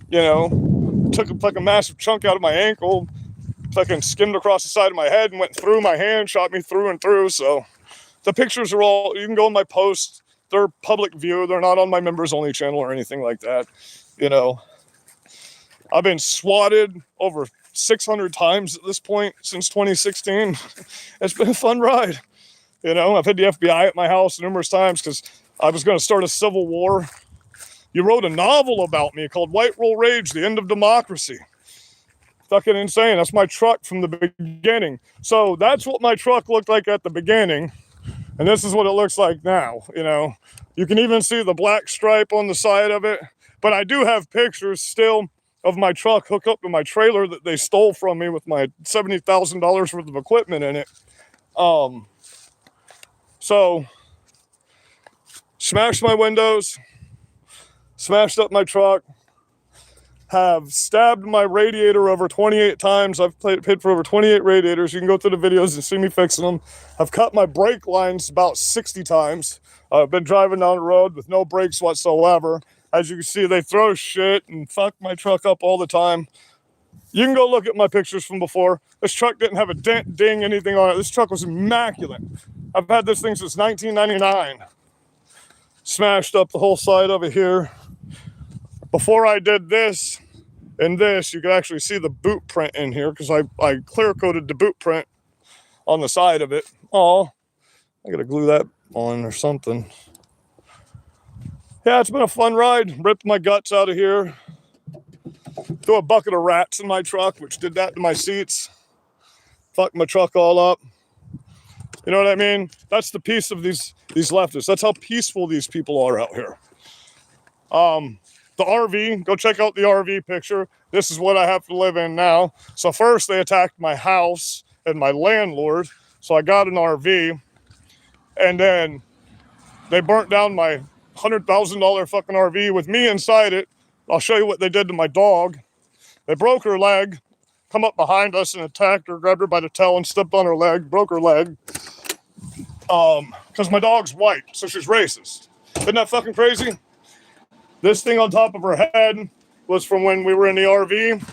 You know, took a fucking massive chunk out of my ankle, fucking skimmed across the side of my head and went through my hand, shot me through and through. So the pictures are all, you can go on my posts. They're public view. They're not on my members only channel or anything like that, you know. I've been swatted over 600 times at this point since 2016. It's been a fun ride. You know, I've had the FBI at my house numerous times because I was going to start a civil war. You wrote a novel about me called White Roll Rage, The End of Democracy. Fucking insane. That's my truck from the beginning. So that's what my truck looked like at the beginning. And this is what it looks like now, you know. You can even see the black stripe on the side of it. But I do have pictures still of my truck hooked up to my trailer that they stole from me with my $70,000 worth of equipment in it. So, smashed my windows, smashed up my truck, have stabbed my radiator over 28 times. I've paid for over 28 radiators. You can go through the videos and see me fixing them. I've cut my brake lines about 60 times. I've been driving down the road with no brakes whatsoever. As you can see, they throw shit and fuck my truck up all the time. You can go look at my pictures from before. This truck didn't have a dent, ding, anything on it. This truck was immaculate. I've had this thing since 1999. Smashed up the whole side of it here. Before I did this and this, you can actually see the boot print in here because I clear coated the boot print on the side of it. Oh, I gotta glue that on or something. Yeah, it's been a fun ride. Ripped my guts out of here. Threw a bucket of rats in my truck, which did that to my seats. Fucked my truck all up. You know what I mean? That's the peace of these leftists. That's how peaceful these people are out here. The RV, go check out the RV picture. This is what I have to live in now. So first they attacked my house and my landlord. So I got an RV. And then they burnt down my $100,000 fucking RV with me inside it. I'll show you what they did to my dog. They broke her leg, come up behind us and attacked her, grabbed her by the tail and stepped on her leg, broke her leg. Because my dog's white, so she's racist. Isn't that fucking crazy? This thing on top of her head was from when we were in the RV.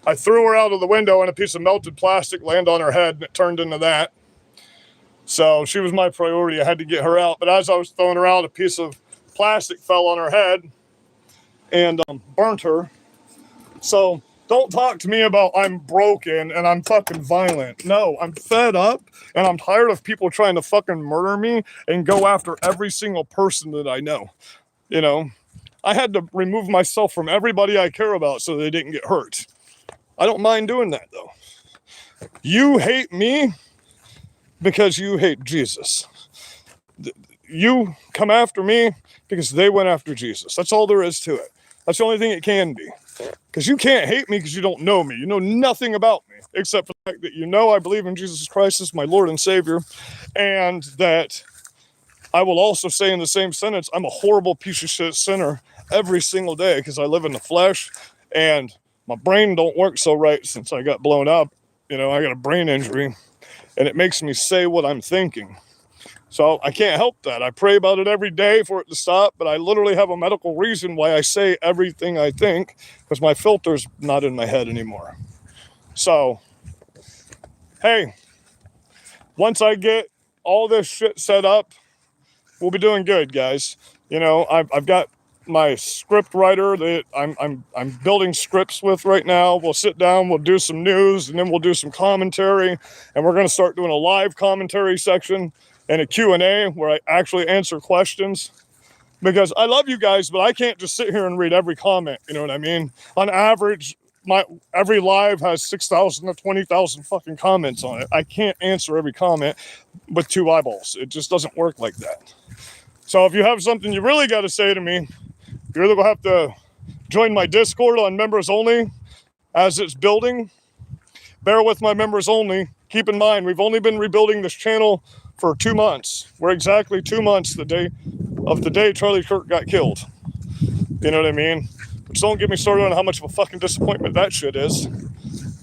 I threw her out of the window and a piece of melted plastic landed on her head and it turned into that. So she was my priority. I had to get her out. But as I was throwing her out, a piece of plastic fell on her head and burnt her. So don't talk to me about I'm broken and I'm fucking violent. No, I'm fed up and I'm tired of people trying to fucking murder me and go after every single person that I know. You know, I had to remove myself from everybody I care about so they didn't get hurt. I don't mind doing that though. You hate me because you hate Jesus. You come after me because they went after Jesus. That's all there is to it. That's the only thing it can be. Because you can't hate me because you don't know me. You know nothing about me except for the fact that you know I believe in Jesus Christ as my Lord and Savior, and that I will also say in the same sentence, I'm a horrible piece of shit sinner every single day because I live in the flesh and my brain don't work so right since I got blown up. You know, I got a brain injury and it makes me say what I'm thinking. So I can't help that. I pray about it every day for it to stop, but I literally have a medical reason why I say everything I think because my filter's not in my head anymore. So, hey, once I get all this shit set up, we'll be doing good, guys. You know, I've got my script writer that I'm building scripts with right now. We'll sit down, we'll do some news, and then we'll do some commentary, and we're going to start doing a live commentary section and a Q&A where I actually answer questions. Because I love you guys, but I can't just sit here and read every comment, you know what I mean? On average, every live has 6,000 to 20,000 fucking comments on it. I can't answer every comment with 2 eyeballs. It just doesn't work like that. So if you have something you really got to say to me, you're either going to have to join my Discord on members only as it's building. Bear with my members only. Keep in mind, we've only been rebuilding this channel for 2 months. We're exactly 2 months the day Charlie Kirk got killed. You know what I mean? Which don't get me started on how much of a fucking disappointment that shit is.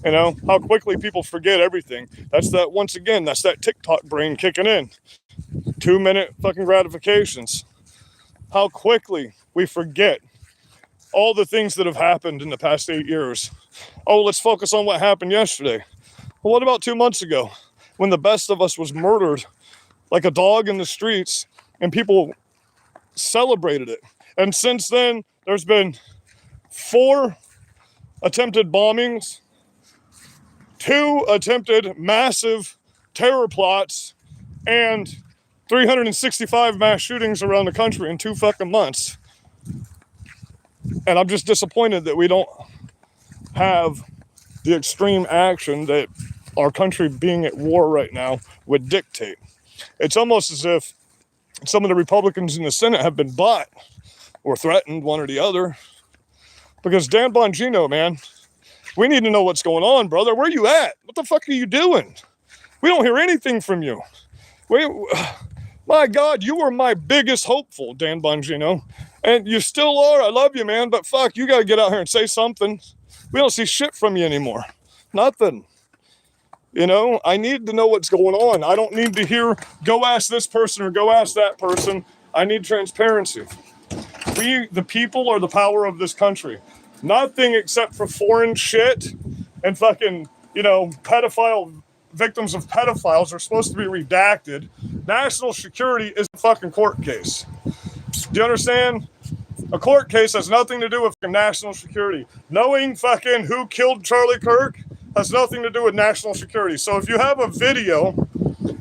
You know, how quickly people forget everything. That's that TikTok brain kicking in. 2-minute fucking gratifications. How quickly we forget all the things that have happened in the past 8 years. Oh, let's focus on what happened yesterday. Well, what about 2 months ago when the best of us was murdered like a dog in the streets and people celebrated it? And since then, there's been 4 attempted bombings, 2 attempted massive terror plots, and 365 mass shootings around the country in 2 fucking months. And I'm just disappointed that we don't have the extreme action that our country being at war right now would dictate. It's almost as if some of the Republicans in the Senate have been bought or threatened, one or the other. Because Dan Bongino, man, we need to know what's going on, brother. Where you at? What the fuck are you doing? We don't hear anything from you. My God, you were my biggest hopeful, Dan Bongino. And you still are. I love you, man. But fuck, you got to get out here and say something. We don't see shit from you anymore. Nothing. You know, I need to know what's going on. I don't need to hear, go ask this person or go ask that person. I need transparency. We, the people, are the power of this country. Nothing except for foreign shit and fucking, you know, victims of pedophiles are supposed to be redacted. National security is a fucking court case. Do you understand? A court case has nothing to do with national security. Knowing fucking who killed Charlie Kirk has nothing to do with national security. So if you have a video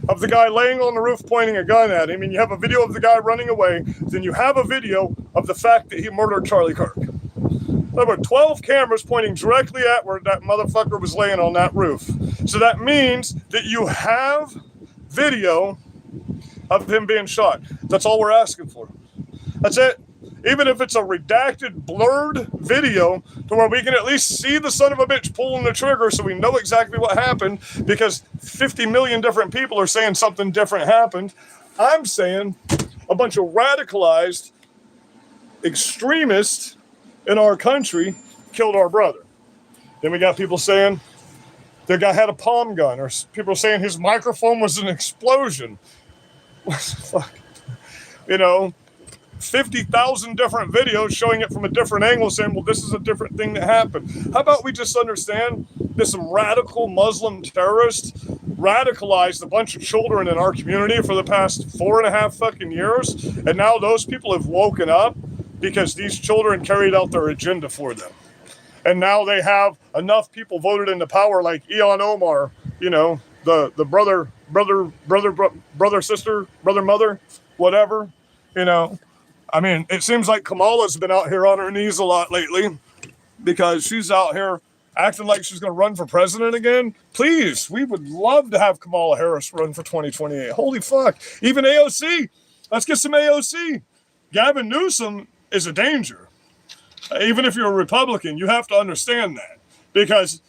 of the guy laying on the roof pointing a gun at him, and you have a video of the guy running away, then you have a video of the fact that he murdered Charlie Kirk. There were 12 cameras pointing directly at where that motherfucker was laying on that roof. So that means that you have video of him being shot. That's all we're asking for. That's it. Even if it's a redacted, blurred video to where we can at least see the son of a bitch pulling the trigger so we know exactly what happened, because 50 million different people are saying something different happened. I'm saying a bunch of radicalized extremist in our country killed our brother. Then we got people saying the guy had a palm gun, or people saying his microphone was an explosion. What the fuck? You know, 50,000 different videos showing it from a different angle saying, well, this is a different thing that happened. How about we just understand that some radical Muslim terrorists radicalized a bunch of children in our community for the past 4.5 fucking years, and now those people have woken up because these children carried out their agenda for them. And now they have enough people voted into power, like Ilhan Omar, you know, the brother, sister, brother, mother, whatever, you know. I mean, it seems like Kamala's been out here on her knees a lot lately because she's out here acting like she's going to run for president again. Please, we would love to have Kamala Harris run for 2028. Holy fuck. Even AOC. Let's get some AOC. Gavin Newsom is a danger. Even if you're a Republican, you have to understand that. Because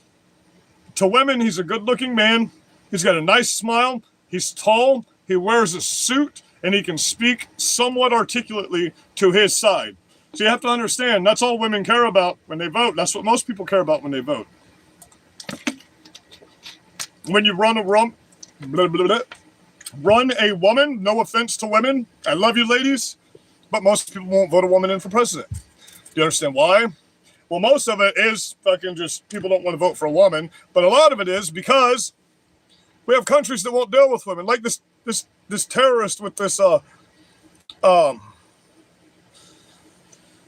to women, he's a good-looking man. He's got a nice smile. He's tall. He wears a suit. And he can speak somewhat articulately to his side. So you have to understand, that's all women care about when they vote. That's what most people care about when they vote. When you run a woman, no offense to women, I love you ladies, but most people won't vote a woman in for president. Do you understand why? Well, most of it is fucking just people don't want to vote for a woman, but a lot of it is because we have countries that won't deal with women, like this terrorist with this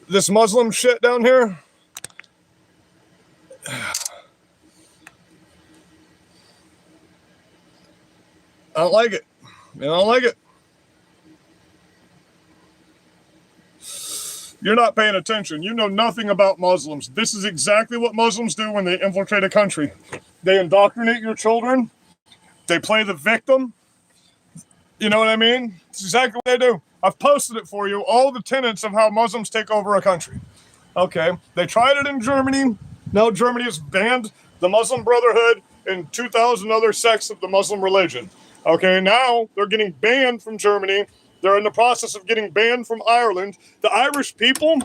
this Muslim shit down here. I don't like it. I don't like it. You're not paying attention. You know nothing about Muslims. This is exactly what Muslims do when they infiltrate a country. They indoctrinate your children. They play the victim. You know what I mean? It's exactly what they do. I've posted it for you, all the tenets of how Muslims take over a country. Okay, they tried it in Germany. Now Germany has banned the Muslim Brotherhood and 2,000 other sects of the Muslim religion. Okay, now they're getting banned from Germany. They're in the process of getting banned from Ireland. The Irish people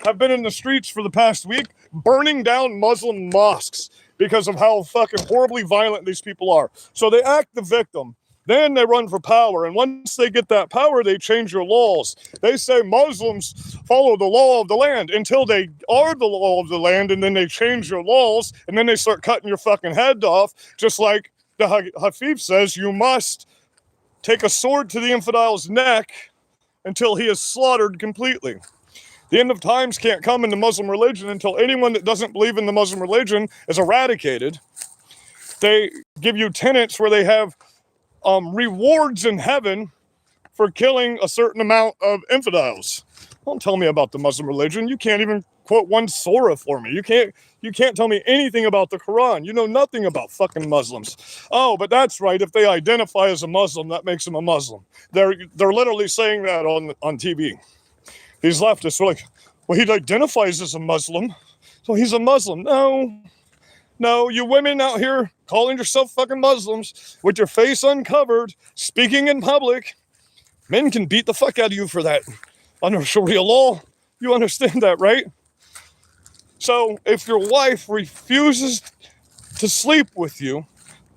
have been in the streets for the past week burning down Muslim mosques because of how fucking horribly violent these people are. So they act the victim. Then they run for power, and once they get that power, they change your laws. They say Muslims follow the law of the land until they are the law of the land, and then they change your laws, and then they start cutting your fucking head off, just like the Hafif says, you must take a sword to the infidel's neck until he is slaughtered completely. The end of times can't come in the Muslim religion until anyone that doesn't believe in the Muslim religion is eradicated. They give you tenets where they have rewards in heaven for killing a certain amount of infidels. Don't tell me about the Muslim religion. You can't even quote one surah for me. You can't tell me anything about the Quran. You know nothing about fucking Muslims. Oh, but that's right. If they identify as a Muslim, that makes them a Muslim. They're literally saying that on TV. These leftists are like, well, he identifies as a Muslim, so he's a Muslim. No, you women out here calling yourself fucking Muslims with your face uncovered, speaking in public, men can beat the fuck out of you for that under Sharia law. You understand that, right? So if your wife refuses to sleep with you,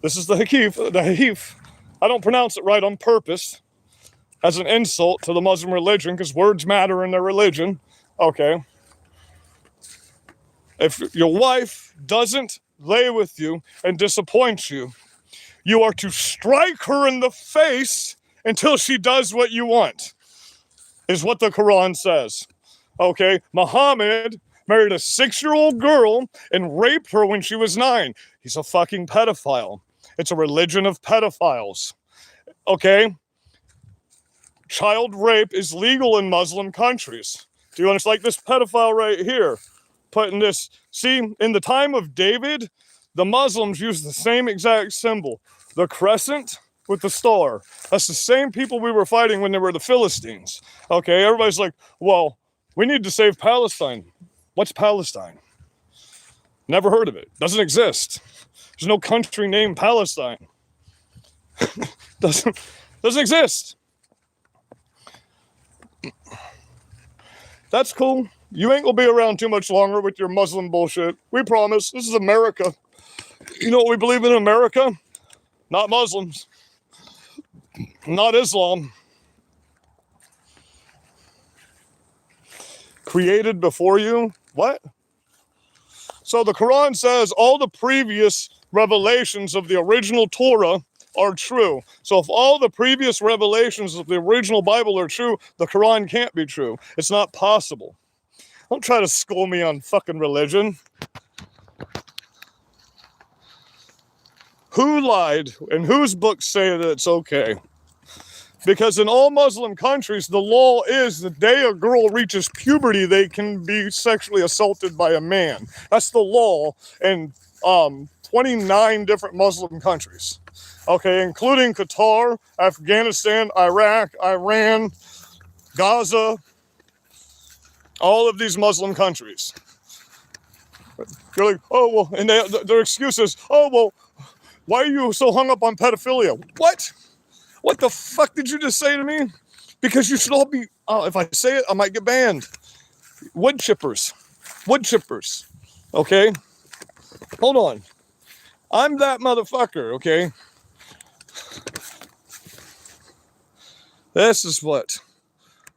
this is the Hafif. I don't pronounce it right on purpose as an insult to the Muslim religion because words matter in their religion. Okay. If your wife doesn't lay with you and disappoints you, you are to strike her in the face until she does what you want, is what the Quran says. Okay, Muhammad married a 6-year-old girl and raped her when she was 9. He's a fucking pedophile. It's a religion of pedophiles. Okay? Child rape is legal in Muslim countries. Do you understand? Like this pedophile right here, putting this, see, in the time of David, the Muslims used the same exact symbol, the crescent with the star. That's the same people we were fighting when they were the Philistines. Okay, everybody's like, well, we need to save Palestine. What's Palestine? Never heard of it. Doesn't exist. There's no country named Palestine. Doesn't exist. That's cool. You ain't gonna be around too much longer with your Muslim bullshit. We promise. This is America. You know what we believe in America? Not Muslims. Not Islam. Created before you? What? So the Quran says all the previous revelations of the original Torah are true. So if all the previous revelations of the original Bible are true, the Quran can't be true. It's not possible. Don't try to school me on fucking religion. Who lied and whose books say that it's okay? Because in all Muslim countries, the law is the day a girl reaches puberty, they can be sexually assaulted by a man. That's the law in 29 different Muslim countries. Okay, including Qatar, Afghanistan, Iraq, Iran, Gaza, all of these Muslim countries. You're like, oh, well, and their excuse is, oh, well, why are you so hung up on pedophilia? What? What the fuck did you just say to me? Because you should all be, if I say it, I might get banned. Wood chippers. Wood chippers. Okay? Hold on. I'm that motherfucker, okay? This is what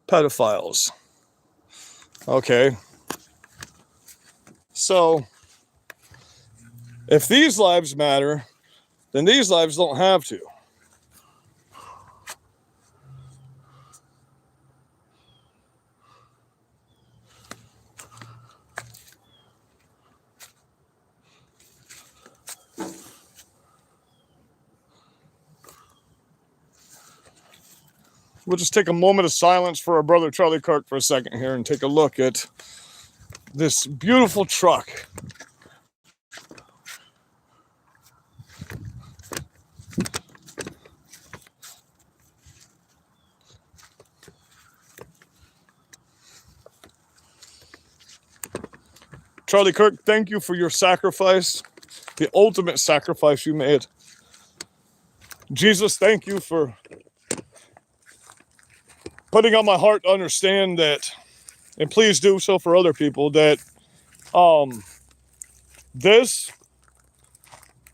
pedophiles. Okay? So, if these lives matter, then these lives don't have to. We'll just take a moment of silence for our brother Charlie Kirk for a second here and take a look at this beautiful truck. Charlie Kirk, thank you for your sacrifice, the ultimate sacrifice you made. Jesus, thank you for putting on my heart to understand that, and please do so for other people, that this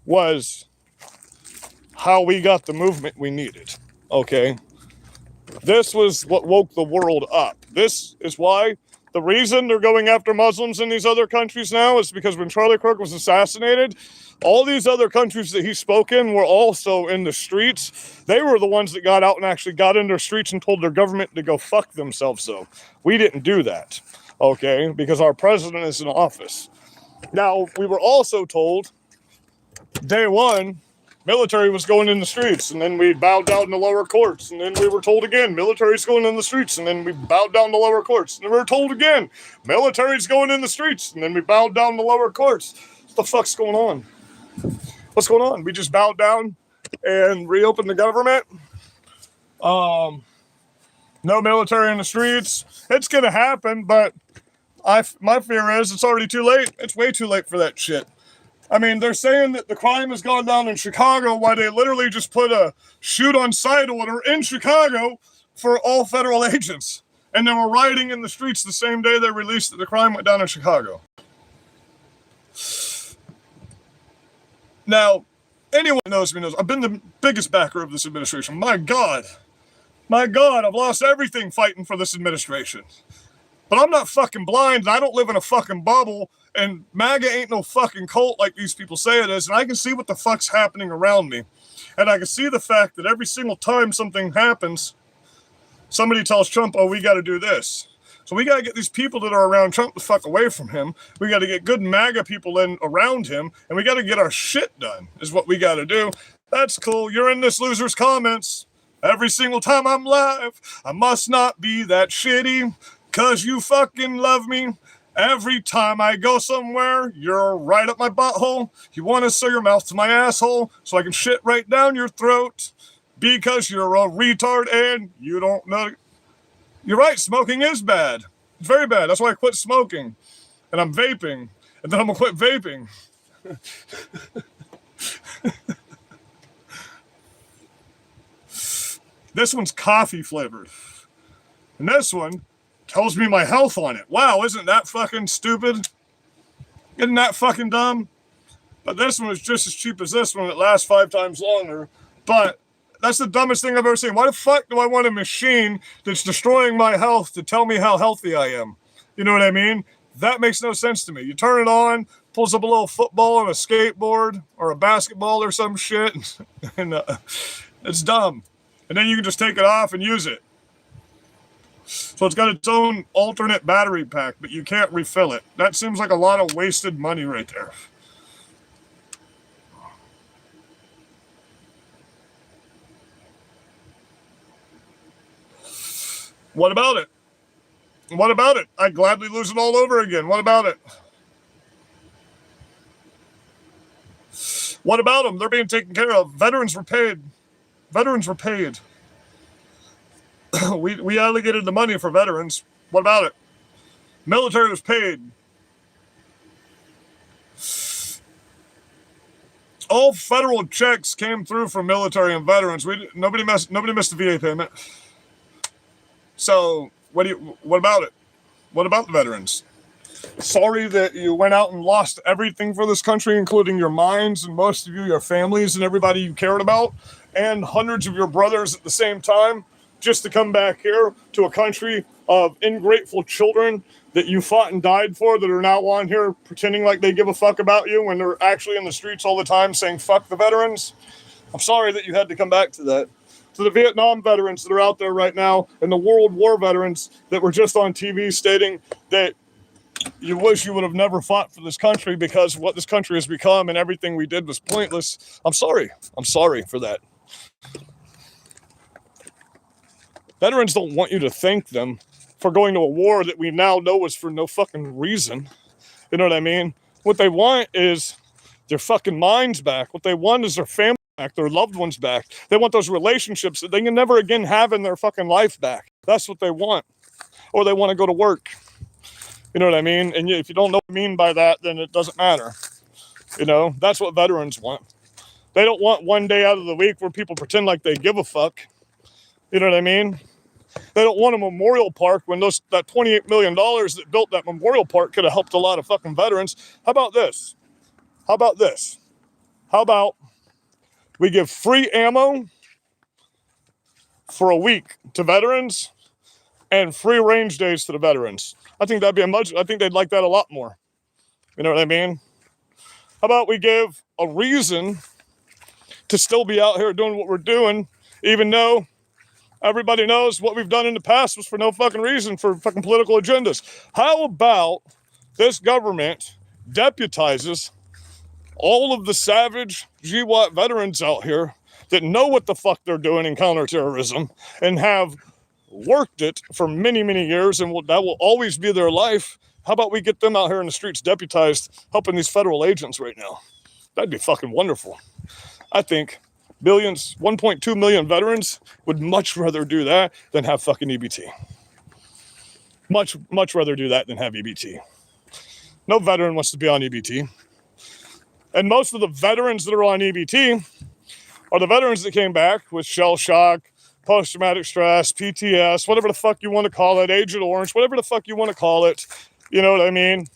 was how we got the movement we needed, okay? This was what woke the world up. This is why the reason they're going after Muslims in these other countries now is because when Charlie Kirk was assassinated, all these other countries that he spoke in were also in the streets. They were the ones that got out and actually got in their streets and told their government to go fuck themselves, though. We didn't do that, okay? Because our president is in office. Now, we were also told, day one, military was going in the streets, and then we bowed down to lower courts, and then we were told again, military's going in the streets, and then we bowed down to lower courts, and then we were told again, military's going in the streets, and then we bowed down to lower courts. What the fuck's going on? What's going on? We just bowed down and reopened the government. No military in the streets. It's gonna happen, but my fear is it's already too late. It's way too late for that shit. I mean, they're saying that the crime has gone down in Chicago while they literally just put a shoot on sight order in Chicago for all federal agents. And they were rioting in the streets the same day they released that the crime went down in Chicago. Now, anyone who knows me knows I've been the biggest backer of this administration. My God, I've lost everything fighting for this administration. But I'm not fucking blind, and I don't live in a fucking bubble, and MAGA ain't no fucking cult like these people say it is, and I can see what the fuck's happening around me. And I can see the fact that every single time something happens, somebody tells Trump, oh, we got to do this. So we got to get these people that are around Trump the fuck away from him. We got to get good MAGA people in around him, and we got to get our shit done, is what we got to do. That's cool. You're in this loser's comments. Every single time I'm live, I must not be that shitty, 'cause you fucking love me. Every time I go somewhere, you're right up my butthole. You want to sew your mouth to my asshole so I can shit right down your throat because you're a retard and you don't know. You're right, smoking is bad. It's very bad. That's why I quit smoking. And I'm vaping. And then I'm going to quit vaping. This one's coffee flavored. And this one Tells me my health on it. Wow, isn't that fucking stupid? Isn't that fucking dumb? But this one is just as cheap as this one. It lasts 5 times longer. But that's the dumbest thing I've ever seen. Why the fuck do I want a machine that's destroying my health to tell me how healthy I am? You know what I mean? That makes no sense to me. You turn it on, pulls up a little football or a skateboard or a basketball or some shit, and it's dumb. And then you can just take it off and use it. So it's got its own alternate battery pack, but you can't refill it. That seems like a lot of wasted money right there. What about it? What about it? I'd gladly lose it all over again. What about it? What about them? They're being taken care of. Veterans were paid. Veterans were paid. we allocated the money for veterans. What about it? Military was paid. All federal checks came through from military and veterans. Nobody missed the VA payment. So what about it? What about the veterans? Sorry that you went out and lost everything for this country, including your minds and most of you, your families and everybody you cared about, and hundreds of your brothers at the same time, just to come back here to a country of ingrateful children that you fought and died for that are now on here pretending like they give a fuck about you when they're actually in the streets all the time saying fuck the veterans. I'm sorry that you had to come back to that. To the Vietnam veterans that are out there right now and the World War veterans that were just on TV stating that you wish you would have never fought for this country because what this country has become and everything we did was pointless. I'm sorry. I'm sorry for that. Veterans don't want you to thank them for going to a war that we now know was for no fucking reason. You know what I mean? What they want is their fucking minds back. What they want is their family back, their loved ones back. They want those relationships that they can never again have in their fucking life back. That's what they want. Or they want to go to work. You know what I mean? And if you don't know what I mean by that, then it doesn't matter. You know, that's what veterans want. They don't want one day out of the week where people pretend like they give a fuck. You know what I mean? They don't want a memorial park when that $28 million that built that memorial park could have helped a lot of fucking veterans. How about this? How about this? How about we give free ammo for a week to veterans and free range days to the veterans? I think that'd be I think they'd like that a lot more. You know what I mean? How about we give a reason to still be out here doing what we're doing, even though everybody knows what we've done in the past was for no fucking reason, for fucking political agendas. How about this government deputizes all of the savage GWAT veterans out here that know what the fuck they're doing in counterterrorism and have worked it for many, many years, and that will always be their life. How about we get them out here in the streets deputized, helping these federal agents right now? That'd be fucking wonderful. I think billions, 1.2 million veterans would much rather do that than have fucking EBT. Much rather do that than have EBT. No veteran wants to be on EBT. And most of the veterans that are on EBT are the veterans that came back with shell shock, post-traumatic stress, PTS, whatever the fuck you want to call it, Agent Orange, whatever the fuck you want to call it. You know what I mean?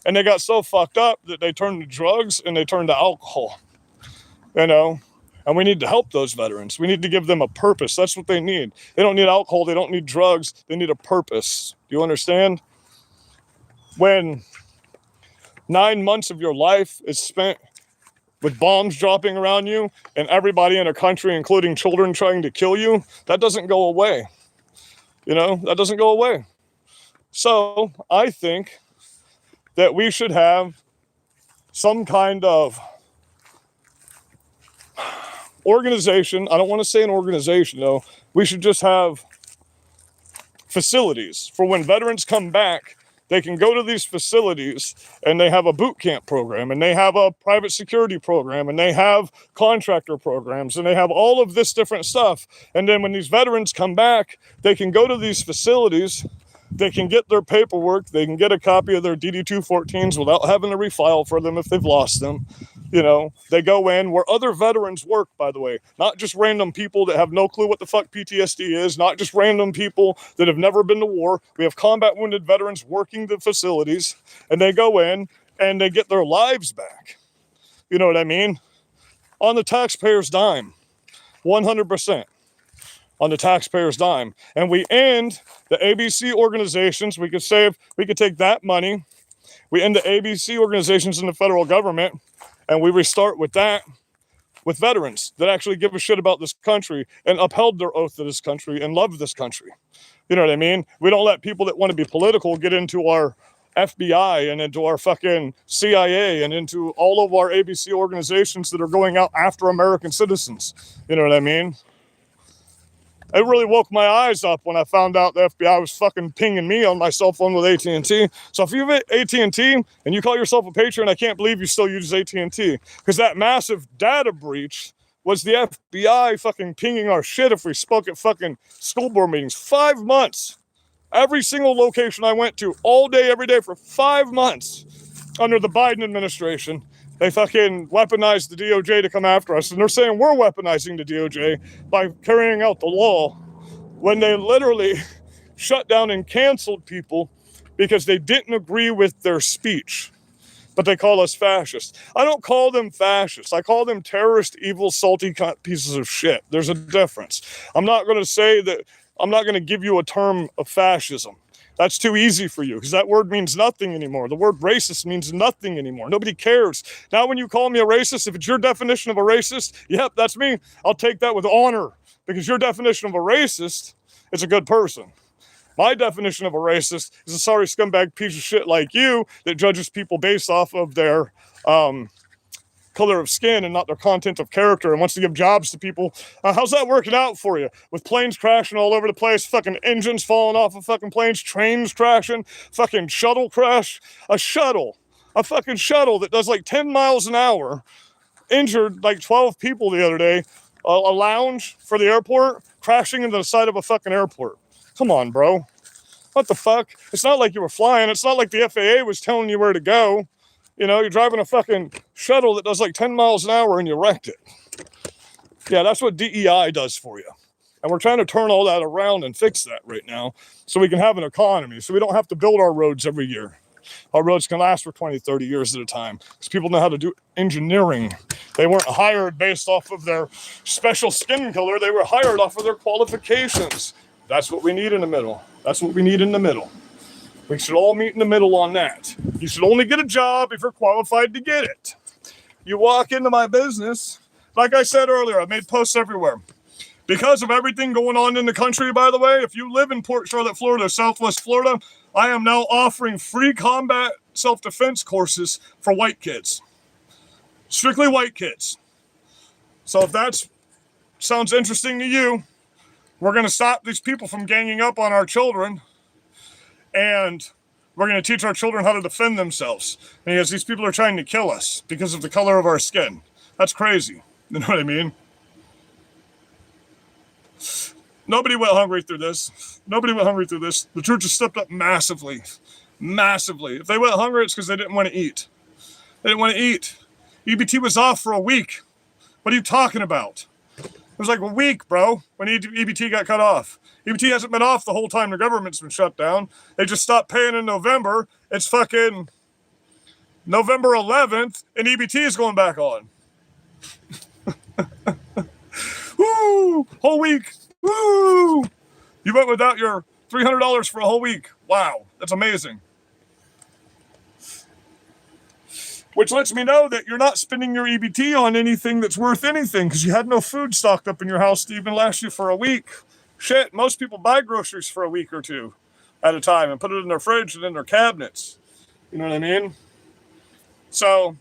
And they got so fucked up that they turned to drugs and they turned to alcohol. You know? And we need to help those veterans. We need to give them a purpose. That's what they need. They don't need alcohol. They don't need drugs. They need a purpose. Do you understand? When 9 months of your life is spent with bombs dropping around you and everybody in a country, including children, trying to kill you, that doesn't go away. You know, that doesn't go away. So I think that we should have some kind of organization. I don't want to say an organization, though. We should just have facilities for when veterans come back. They can go to these facilities and they have a boot camp program and they have a private security program and they have contractor programs and they have all of this different stuff. And then when these veterans come back, they can go to these facilities, they can get their paperwork, they can get a copy of their DD-214s without having to refile for them if they've lost them. You know, they go in where other veterans work, by the way, not just random people that have no clue what the fuck PTSD is, not just random people that have never been to war. We have combat wounded veterans working the facilities, and they go in and they get their lives back. You know what I mean? On the taxpayer's dime, 100% on the taxpayer's dime. And we end the ABC organizations. We could take that money. We end the ABC organizations in the federal government, and we restart with that, with veterans that actually give a shit about this country and upheld their oath to this country and love this country. You know what I mean? We don't let people that want to be political get into our FBI and into our fucking CIA and into all of our ABC organizations that are going out after American citizens. You know what I mean? It really woke my eyes up when I found out the FBI was fucking pinging me on my cell phone with AT&T. So if you have AT&T and you call yourself a patriot, I can't believe you still use AT&T, because that massive data breach was the FBI fucking pinging our shit if we spoke at fucking school board meetings. 5 months. Every single location I went to all day, every day for 5 months under the Biden administration, they fucking weaponized the DOJ to come after us. And they're saying we're weaponizing the DOJ by carrying out the law when they literally shut down and canceled people because they didn't agree with their speech. But they call us fascists. I don't call them fascists. I call them terrorist, evil, salty pieces of shit. There's a difference. I'm not going to give you a term of fascism. That's too easy for you, because that word means nothing anymore. The word racist means nothing anymore. Nobody cares. Now when you call me a racist, if it's your definition of a racist, yep, that's me. I'll take that with honor, because your definition of a racist is a good person. My definition of a racist is a sorry scumbag piece of shit like you that judges people based off of their color of skin and not their content of character, and wants to give jobs to people. How's that working out for you? With planes crashing all over the place, fucking engines falling off of fucking planes, trains crashing, fucking shuttle crash. A fucking shuttle that does like 10 miles an hour, injured like 12 people the other day. A lounge for the airport crashing into the side of a fucking airport. Come on, bro. What the fuck? It's not like you were flying. It's not like the FAA was telling you where to go. You know, you're driving a fucking shuttle that does like 10 miles an hour and you wrecked it. Yeah, that's what DEI does for you. And we're trying to turn all that around and fix that right now so we can have an economy, so we don't have to build our roads every year. Our roads can last for 20, 30 years at a time because people know how to do engineering. They weren't hired based off of their special skin color. They were hired off of their qualifications. That's what we need in the middle. That's what we need in the middle. We should all meet in the middle on that. You should only get a job if you're qualified to get it. You walk into my business, like I said earlier, I made posts everywhere. Because of everything going on in the country, by the way, if you live in Port Charlotte, Florida, Southwest Florida, I am now offering free combat self-defense courses for white kids. Strictly white kids. So if that sounds interesting to you, we're going to stop these people from ganging up on our children. And we're going to teach our children how to defend themselves. Because these people are trying to kill us because of the color of our skin. That's crazy. You know what I mean? Nobody went hungry through this. Nobody went hungry through this. The church has stepped up massively. Massively. If they went hungry, it's because they didn't want to eat. They didn't want to eat. EBT was off for a week. What are you talking about? It was like a week, bro, when EBT got cut off. EBT hasn't been off the whole time the government's been shut down. They just stopped paying in November. It's fucking November 11th, and EBT is going back on. Woo! Whole week. Woo! You went without your $300 for a whole week. Wow, that's amazing. Which lets me know that you're not spending your EBT on anything that's worth anything because you had no food stocked up in your house to even last you for a week. Shit, most people buy groceries for a week or two at a time and put it in their fridge and in their cabinets. You know what I mean? So,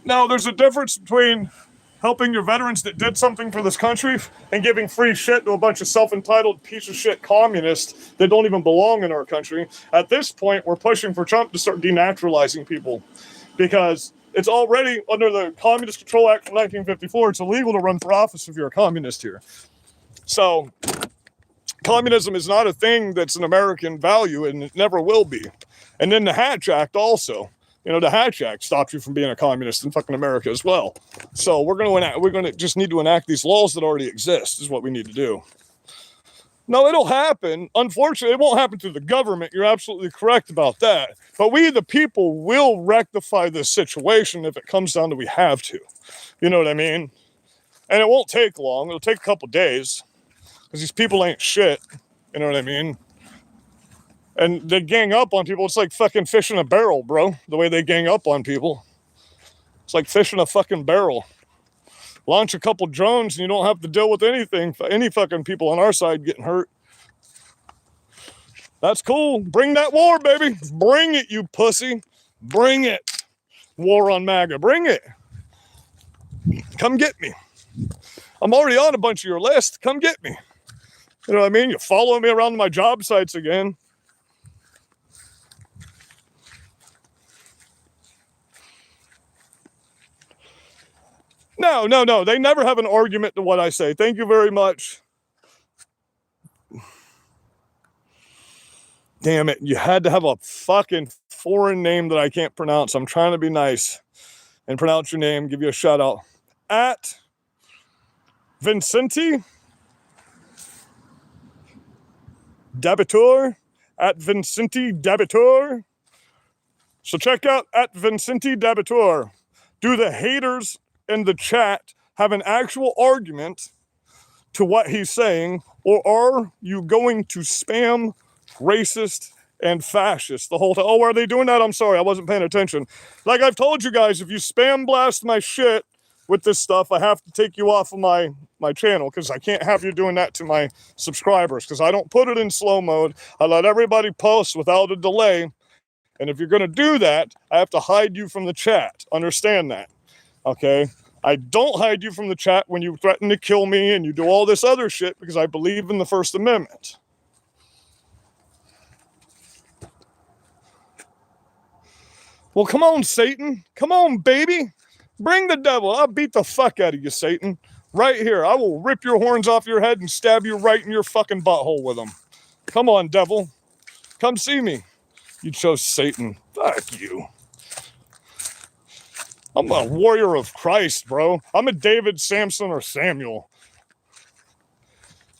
now there's a difference between helping your veterans that did something for this country and giving free shit to a bunch of self-entitled piece of shit communists that don't even belong in our country. At this point, we're pushing for Trump to start denaturalizing people because it's already under the Communist Control Act of 1954. It's illegal to run for office if you're a communist here. So communism is not a thing that's an American value, and it never will be. And then the Hatch Act also. You know, the Hatch Act stops you from being a communist in fucking America as well. So we're going to just need to enact these laws that already exist is what we need to do. No, it'll happen. Unfortunately, it won't happen through the government. You're absolutely correct about that. But we, the people, will rectify this situation if it comes down to we have to. You know what I mean? And it won't take long. It'll take a couple days because these people ain't shit. You know what I mean? And they gang up on people. It's like fucking fish in a barrel, bro. The way they gang up on people. It's like fish in a fucking barrel. Launch a couple drones and you don't have to deal with anything. Any fucking people on our side getting hurt. That's cool. Bring that war, baby. Bring it, you pussy. Bring it. War on MAGA. Bring it. Come get me. I'm already on a bunch of your list. Come get me. You know what I mean? You follow me around my job sites again. No. They never have an argument to what I say. Thank you very much. Damn it. You had to have a fucking foreign name that I can't pronounce. I'm trying to be nice and pronounce your name, give you a shout out. At Vincenti Dabitor. At Vincenti Dabitor. So check out at Vincenti Dabitor. Do the haters in the chat have an actual argument to what he's saying, or are you going to spam racist and fascist the whole time? Oh, are they doing that? I'm sorry, I wasn't paying attention. Like I've told you guys, if you spam blast my shit with this stuff, I have to take you off of my channel because I can't have you doing that to my subscribers because I don't put it in slow mode. I let everybody post without a delay. And if you're going to do that, I have to hide you from the chat. Understand that. Okay, I don't hide you from the chat when you threaten to kill me and you do all this other shit because I believe in the First Amendment. Well, come on, Satan. Come on, baby. Bring the devil. I'll beat the fuck out of you, Satan. Right here. I will rip your horns off your head and stab you right in your fucking butthole with them. Come on, devil. Come see me. You chose Satan. Fuck you. I'm a warrior of Christ, bro. I'm a David, Samson, or Samuel.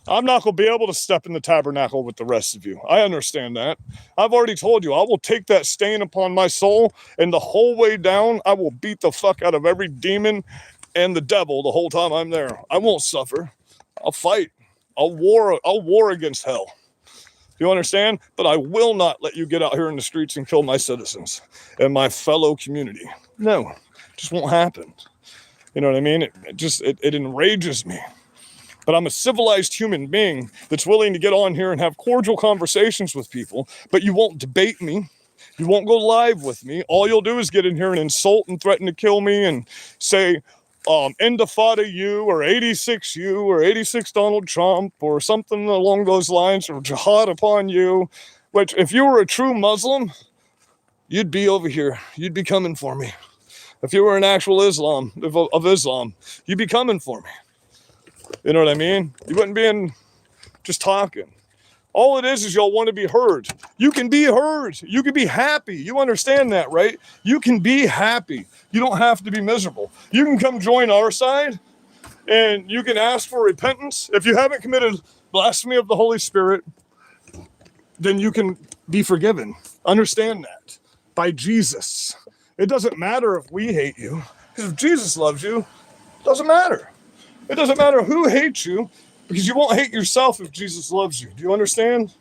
I'm not going to be able to step in the tabernacle with the rest of you. I understand that. I've already told you, I will take that stain upon my soul, and the whole way down, I will beat the fuck out of every demon and the devil the whole time I'm there. I won't suffer. I'll fight. I'll war against hell. You understand? But I will not let you get out here in the streets and kill my citizens and my fellow community. No. Just won't happen. You know what I mean? It enrages me. But I'm a civilized human being that's willing to get on here and have cordial conversations with people, but you won't debate me. You won't go live with me. All you'll do is get in here and insult and threaten to kill me and say, Intifada you, or 86 you, or 86 Donald Trump, or something along those lines, or jihad upon you, which if you were a true Muslim, you'd be over here. You'd be coming for me. If you were an actual Islam, of Islam, you'd be coming for me. You know what I mean? You wouldn't be just talking. All it is y'all want to be heard. You can be heard. You can be happy. You understand that, right? You can be happy. You don't have to be miserable. You can come join our side and you can ask for repentance. If you haven't committed blasphemy of the Holy Spirit, then you can be forgiven. Understand that. By Jesus. It doesn't matter if we hate you. Because if Jesus loves you, it doesn't matter. It doesn't matter who hates you, because you won't hate yourself if Jesus loves you. Do you understand?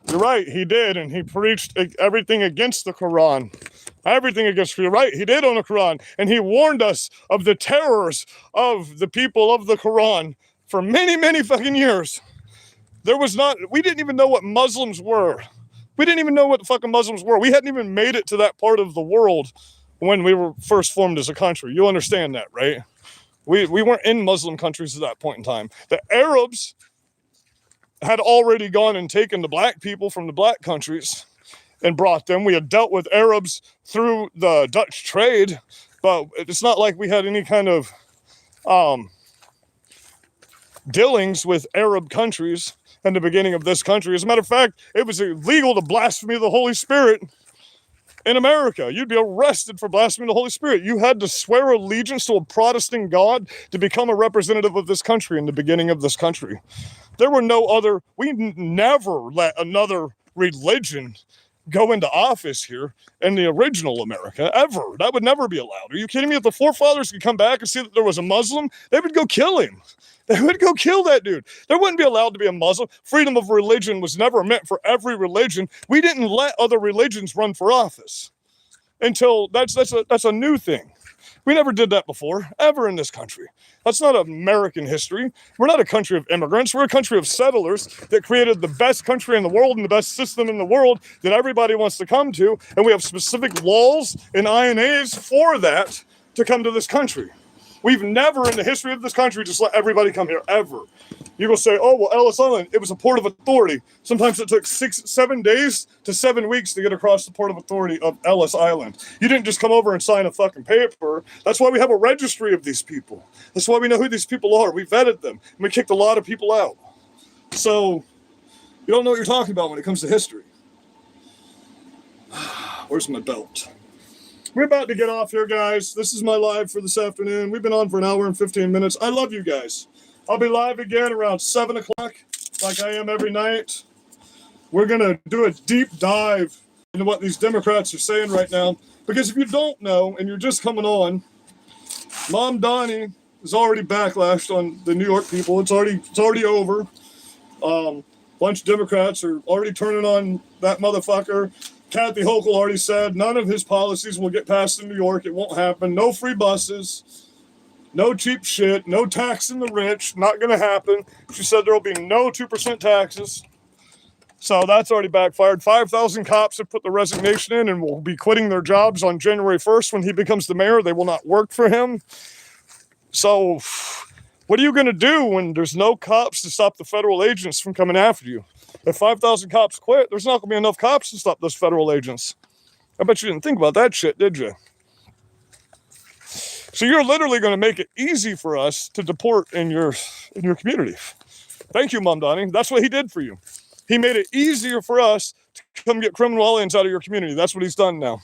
You're right, he did, and he preached everything against the Quran. Everything against, you're right, he did on the Quran, and he warned us of the terrors of the people of the Quran for many, many fucking years. We didn't even know what Muslims were. We didn't even know what the fucking Muslims were. We hadn't even made it to that part of the world when we were first formed as a country. You understand that, right? We weren't in Muslim countries at that point in time. The Arabs had already gone and taken the black people from the black countries and brought them. We had dealt with Arabs through the Dutch trade, but it's not like we had any kind of dealings with Arab countries in the beginning of this country. As a matter of fact, it was illegal to blaspheme the Holy Spirit in America. You'd be arrested for blaspheming the Holy Spirit. You had to swear allegiance to a Protestant God to become a representative of this country in the beginning of this country. There were no other, we never let another religion go into office here in the original America, ever. That would never be allowed. Are you kidding me? If the forefathers could come back and see that there was a Muslim, they would go kill him. They would go kill that dude. There wouldn't be allowed to be a Muslim. Freedom of religion was never meant for every religion. We didn't let other religions run for office until that's a new thing. We never did that before, ever in this country. That's not American history. We're not a country of immigrants. We're a country of settlers that created the best country in the world and the best system in the world that everybody wants to come to. And we have specific laws and INAs for that to come to this country. We've never in the history of this country just let everybody come here, ever. You go say, oh, well, Ellis Island, it was a port of authority. Sometimes it took 7 days to 7 weeks to get across the port of authority of Ellis Island. You didn't just come over and sign a fucking paper. That's why we have a registry of these people. That's why we know who these people are. We vetted them, and we kicked a lot of people out. So you don't know what you're talking about when it comes to history. Where's my belt? We're about to get off here, guys. This is my live for this afternoon. We've been on for an hour and 15 minutes. I love you guys. I'll be live again around 7 o'clock, like I am every night. We're going to do a deep dive into what these Democrats are saying right now. Because if you don't know, and you're just coming on, Mom Donnie has already backlashed on the New York people. It's already over. Bunch of Democrats are already turning on that motherfucker. Kathy Hochul already said none of his policies will get passed in New York. It won't happen. No free buses. No cheap shit. No taxing the rich. Not going to happen. She said there will be no 2% taxes. So that's already backfired. 5,000 cops have put the resignation in and will be quitting their jobs on January 1st when he becomes the mayor. They will not work for him. So what are you going to do when there's no cops to stop the federal agents from coming after you? If 5,000 cops quit, there's not going to be enough cops to stop those federal agents. I bet you didn't think about that shit, did you? So you're literally going to make it easy for us to deport in your community. Thank you, Mom Donnie. That's what he did for you. He made it easier for us to come get criminal aliens out of your community. That's what he's done now.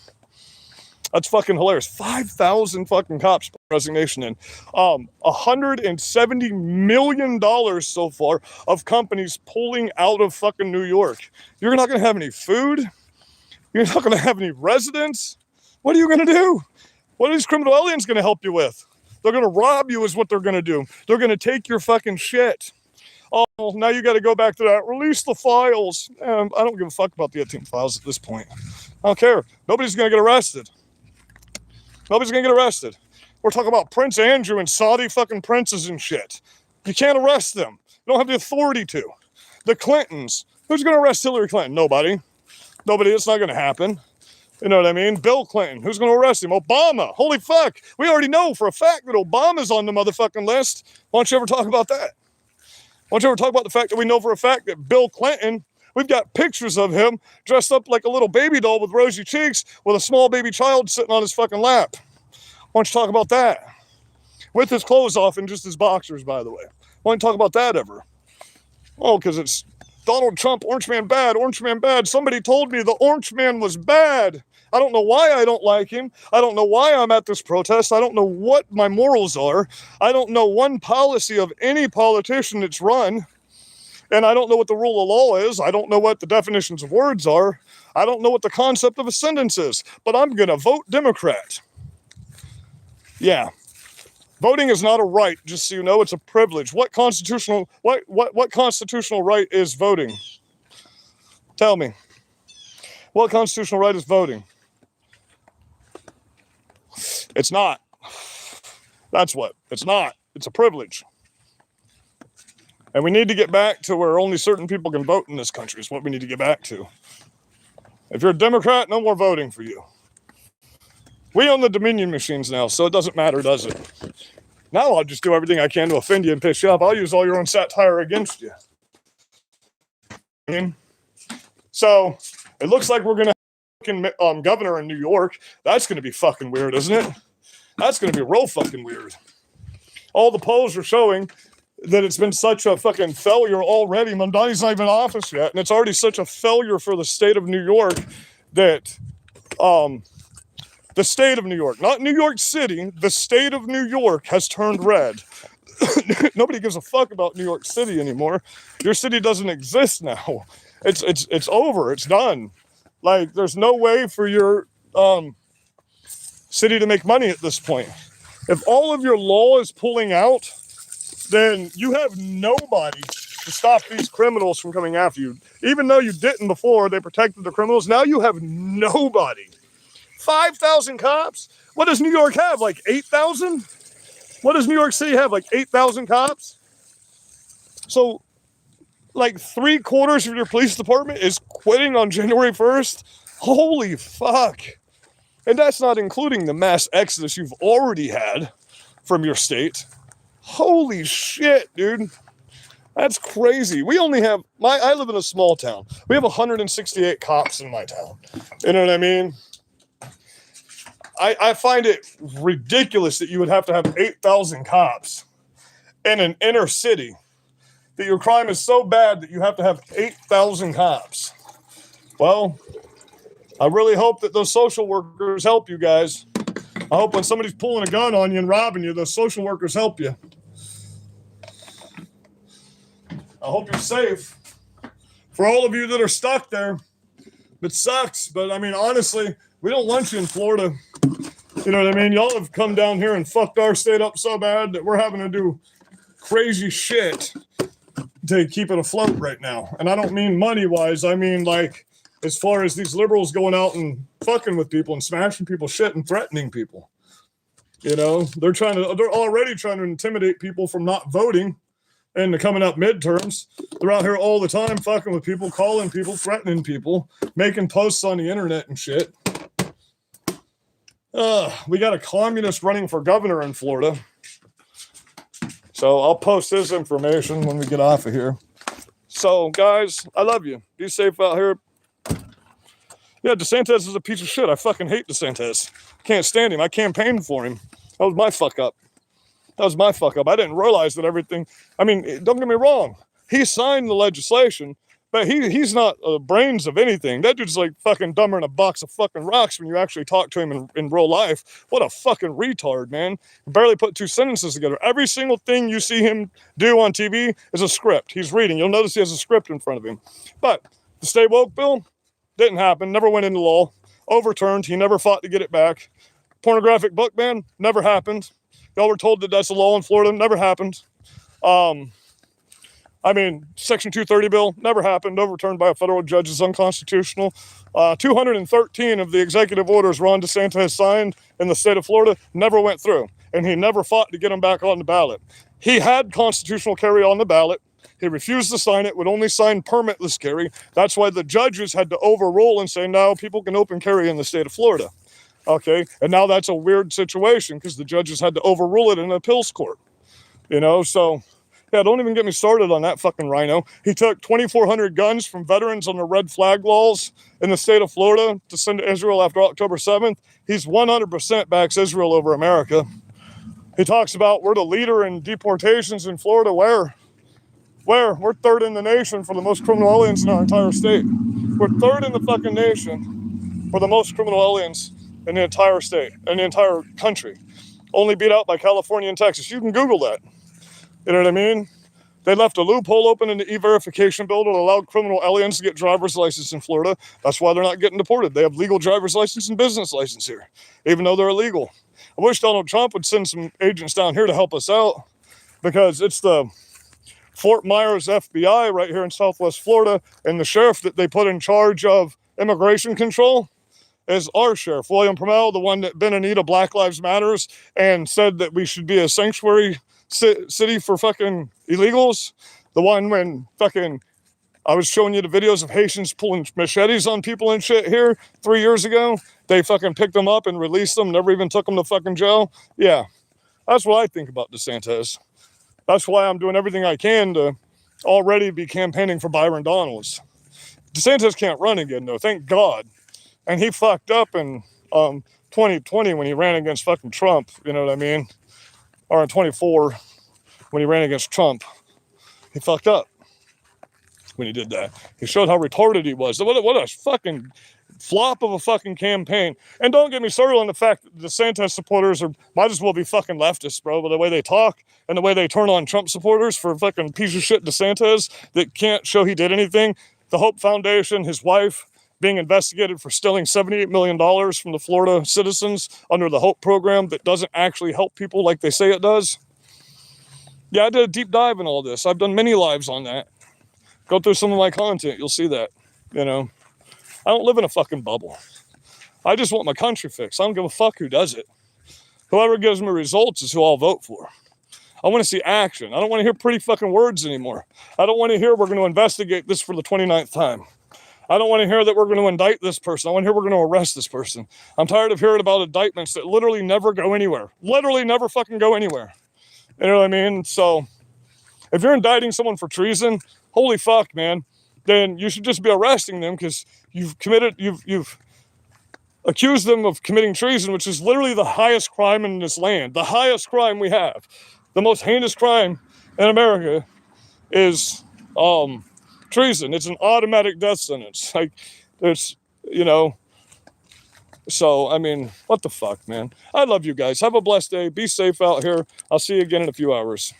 That's fucking hilarious. 5,000 fucking cops put resignation in. $170 million so far of companies pulling out of fucking New York. You're not going to have any food. You're not going to have any residents. What are you going to do? What are these criminal aliens going to help you with? They're going to rob you is what they're going to do. They're going to take your fucking shit. Oh, now you got to go back to that. Release the files. I don't give a fuck about the 18 files at this point. I don't care. Nobody's going to get arrested. Nobody's going to get arrested. We're talking about Prince Andrew and Saudi fucking princes and shit. You can't arrest them. You don't have the authority to. The Clintons. Who's going to arrest Hillary Clinton? Nobody. Nobody. It's not going to happen. You know what I mean? Bill Clinton. Who's going to arrest him? Obama. Holy fuck. We already know for a fact that Obama's on the motherfucking list. Why don't you ever talk about that? Why don't you ever talk about the fact that we know for a fact that Bill Clinton, we've got pictures of him dressed up like a little baby doll with rosy cheeks with a small baby child sitting on his fucking lap. Why don't you talk about that? With his clothes off and just his boxers, by the way. Why don't you talk about that ever? Oh, because it's Donald Trump, Orange Man bad, Orange Man bad. Somebody told me the Orange Man was bad. I don't know why I don't like him. I don't know why I'm at this protest. I don't know what my morals are. I don't know one policy of any politician that's run. And I don't know what the rule of law is. I don't know what the definitions of words are. I don't know what the concept of a sentence is. But I'm going to vote Democrat. Yeah. Voting is not a right, just so you know. It's a privilege. What constitutional right is voting? Tell me. What constitutional right is voting? It's not. That's what. It's not. It's a privilege. And we need to get back to where only certain people can vote in this country is what we need to get back to. If you're a Democrat, no more voting for you. We own the Dominion machines now, so it doesn't matter, does it? Now I'll just do everything I can to offend you and piss you off. I'll use all your own satire against you. So it looks like we're going to have governor in New York. That's going to be fucking weird, isn't it? That's going to be real fucking weird. All the polls are showing that it's been such a fucking failure already. Mamdani's not even in office yet, and it's already such a failure for the state of New York that the state of New York, not New York City, the state of New York has turned red. Nobody gives a fuck about New York City anymore. Your city doesn't exist now. It's over. It's done. Like, there's no way for your city to make money at this point. If all of your law is pulling out, then you have nobody to stop these criminals from coming after you. Even though you didn't before, they protected the criminals. Now you have nobody. 5,000 cops? What does New York have? Like 8,000? What does New York City have? Like 8,000 cops? So, like 3/4 of your police department is quitting on January 1st? Holy fuck. And that's not including the mass exodus you've already had from your state. Holy shit, dude. That's crazy. We only have, I live in a small town. We have 168 cops in my town. You know what I mean? I find it ridiculous that you would have to have 8,000 cops in an inner city, that your crime is so bad that you have to have 8,000 cops. Well, I really hope that those social workers help you guys. I hope when somebody's pulling a gun on you and robbing you, those social workers help you. I hope you're safe. For all of you that are stuck there, it sucks. But I mean, honestly, we don't want you in Florida. You know what I mean? Y'all have come down here and fucked our state up so bad that we're having to do crazy shit to keep it afloat right now. And I don't mean money-wise. I mean, like, as far as these liberals going out and fucking with people and smashing people's shit and threatening people. You know, they're already trying to intimidate people from not voting in the coming up midterms. They're out here all the time fucking with people, calling people, threatening people, making posts on the internet and shit. We got a communist running for governor in Florida. So I'll post his information when we get off of here. So, guys, I love you. Be safe out here. Yeah, DeSantis is a piece of shit. I fucking hate DeSantis. Can't stand him. I campaigned for him. That was my fuck up. I didn't realize that everything... I mean, don't get me wrong. He signed the legislation, but he's not brains of anything. That dude's like fucking dumber than a box of fucking rocks when you actually talk to him in real life. What a fucking retard, man. Barely put two sentences together. Every single thing you see him do on TV is a script. He's reading. You'll notice he has a script in front of him. But the Stay Woke bill didn't happen. Never went into law. Overturned. He never fought to get it back. Pornographic book ban never happened. Y'all were told that that's a law in Florida. Never happened. Section 230 bill never happened. Overturned by a federal judge is unconstitutional. 213 of the executive orders Ron DeSantis signed in the state of Florida never went through. And he never fought to get them back on the ballot. He had constitutional carry on the ballot. He refused to sign it, would only sign permitless carry. That's why the judges had to overrule and say, no, people can open carry in the state of Florida. Okay, and now that's a weird situation because the judges had to overrule it in an appeals court. You know, so, yeah, don't even get me started on that fucking rhino. He took 2,400 guns from veterans on the red flag laws in the state of Florida to send to Israel after October 7th. He's 100% backs Israel over America. He talks about we're the leader in deportations in Florida. Where? We're third in the nation for the most criminal aliens in our entire state. We're third in the fucking nation for the most criminal aliens in the entire state, in the entire country. Only beat out by California and Texas. You can Google that. You know what I mean? They left a loophole open in the e-verification bill that allowed criminal aliens to get driver's license in Florida. That's why they're not getting deported. They have legal driver's license and business license here, even though they're illegal. I wish Donald Trump would send some agents down here to help us out because it's the Fort Myers FBI right here in Southwest Florida, and the sheriff that they put in charge of immigration control is our sheriff, William Promell, the one that been in need of Black Lives Matters and said that we should be a sanctuary city for fucking illegals. The one when fucking I was showing you the videos of Haitians pulling machetes on people and shit here 3 years ago. They fucking picked them up and released them, never even took them to fucking jail. Yeah, that's what I think about DeSantis. That's why I'm doing everything I can to already be campaigning for Byron Donalds. DeSantis can't run again, though, thank God. And he fucked up in 2020 when he ran against fucking Trump, you know what I mean? Or in 24. when he ran against Trump, he fucked up when he did that. He showed how retarded he was. What a fucking flop of a fucking campaign. And don't get me started on the fact that the DeSantis supporters might as well be fucking leftists, bro, by the way they talk and the way they turn on Trump supporters for fucking piece of shit DeSantis that can't show he did anything. The Hope Foundation, his wife, being investigated for stealing $78 million from the Florida citizens under the Hope program that doesn't actually help people like they say it does. Yeah, I did a deep dive in all this. I've done many lives on that. Go through some of my content, you'll see that, you know. I don't live in a fucking bubble. I just want my country fixed. I don't give a fuck who does it. Whoever gives me results is who I'll vote for. I want to see action. I don't want to hear pretty fucking words anymore. I don't want to hear we're going to investigate this for the 29th time. I don't want to hear that we're going to indict this person. I want to hear we're going to arrest this person. I'm tired of hearing about indictments that literally never go anywhere. Literally never fucking go anywhere. You know what I mean? So if you're indicting someone for treason, holy fuck, man, then you should just be arresting them because you've accused them of committing treason, which is literally the highest crime in this land. The highest crime we have. The most heinous crime in America is treason. It's an automatic death sentence. Like, there's, you know, so, I mean, what the fuck, man? I love you guys. Have a blessed day. Be safe out here. I'll see you again in a few hours.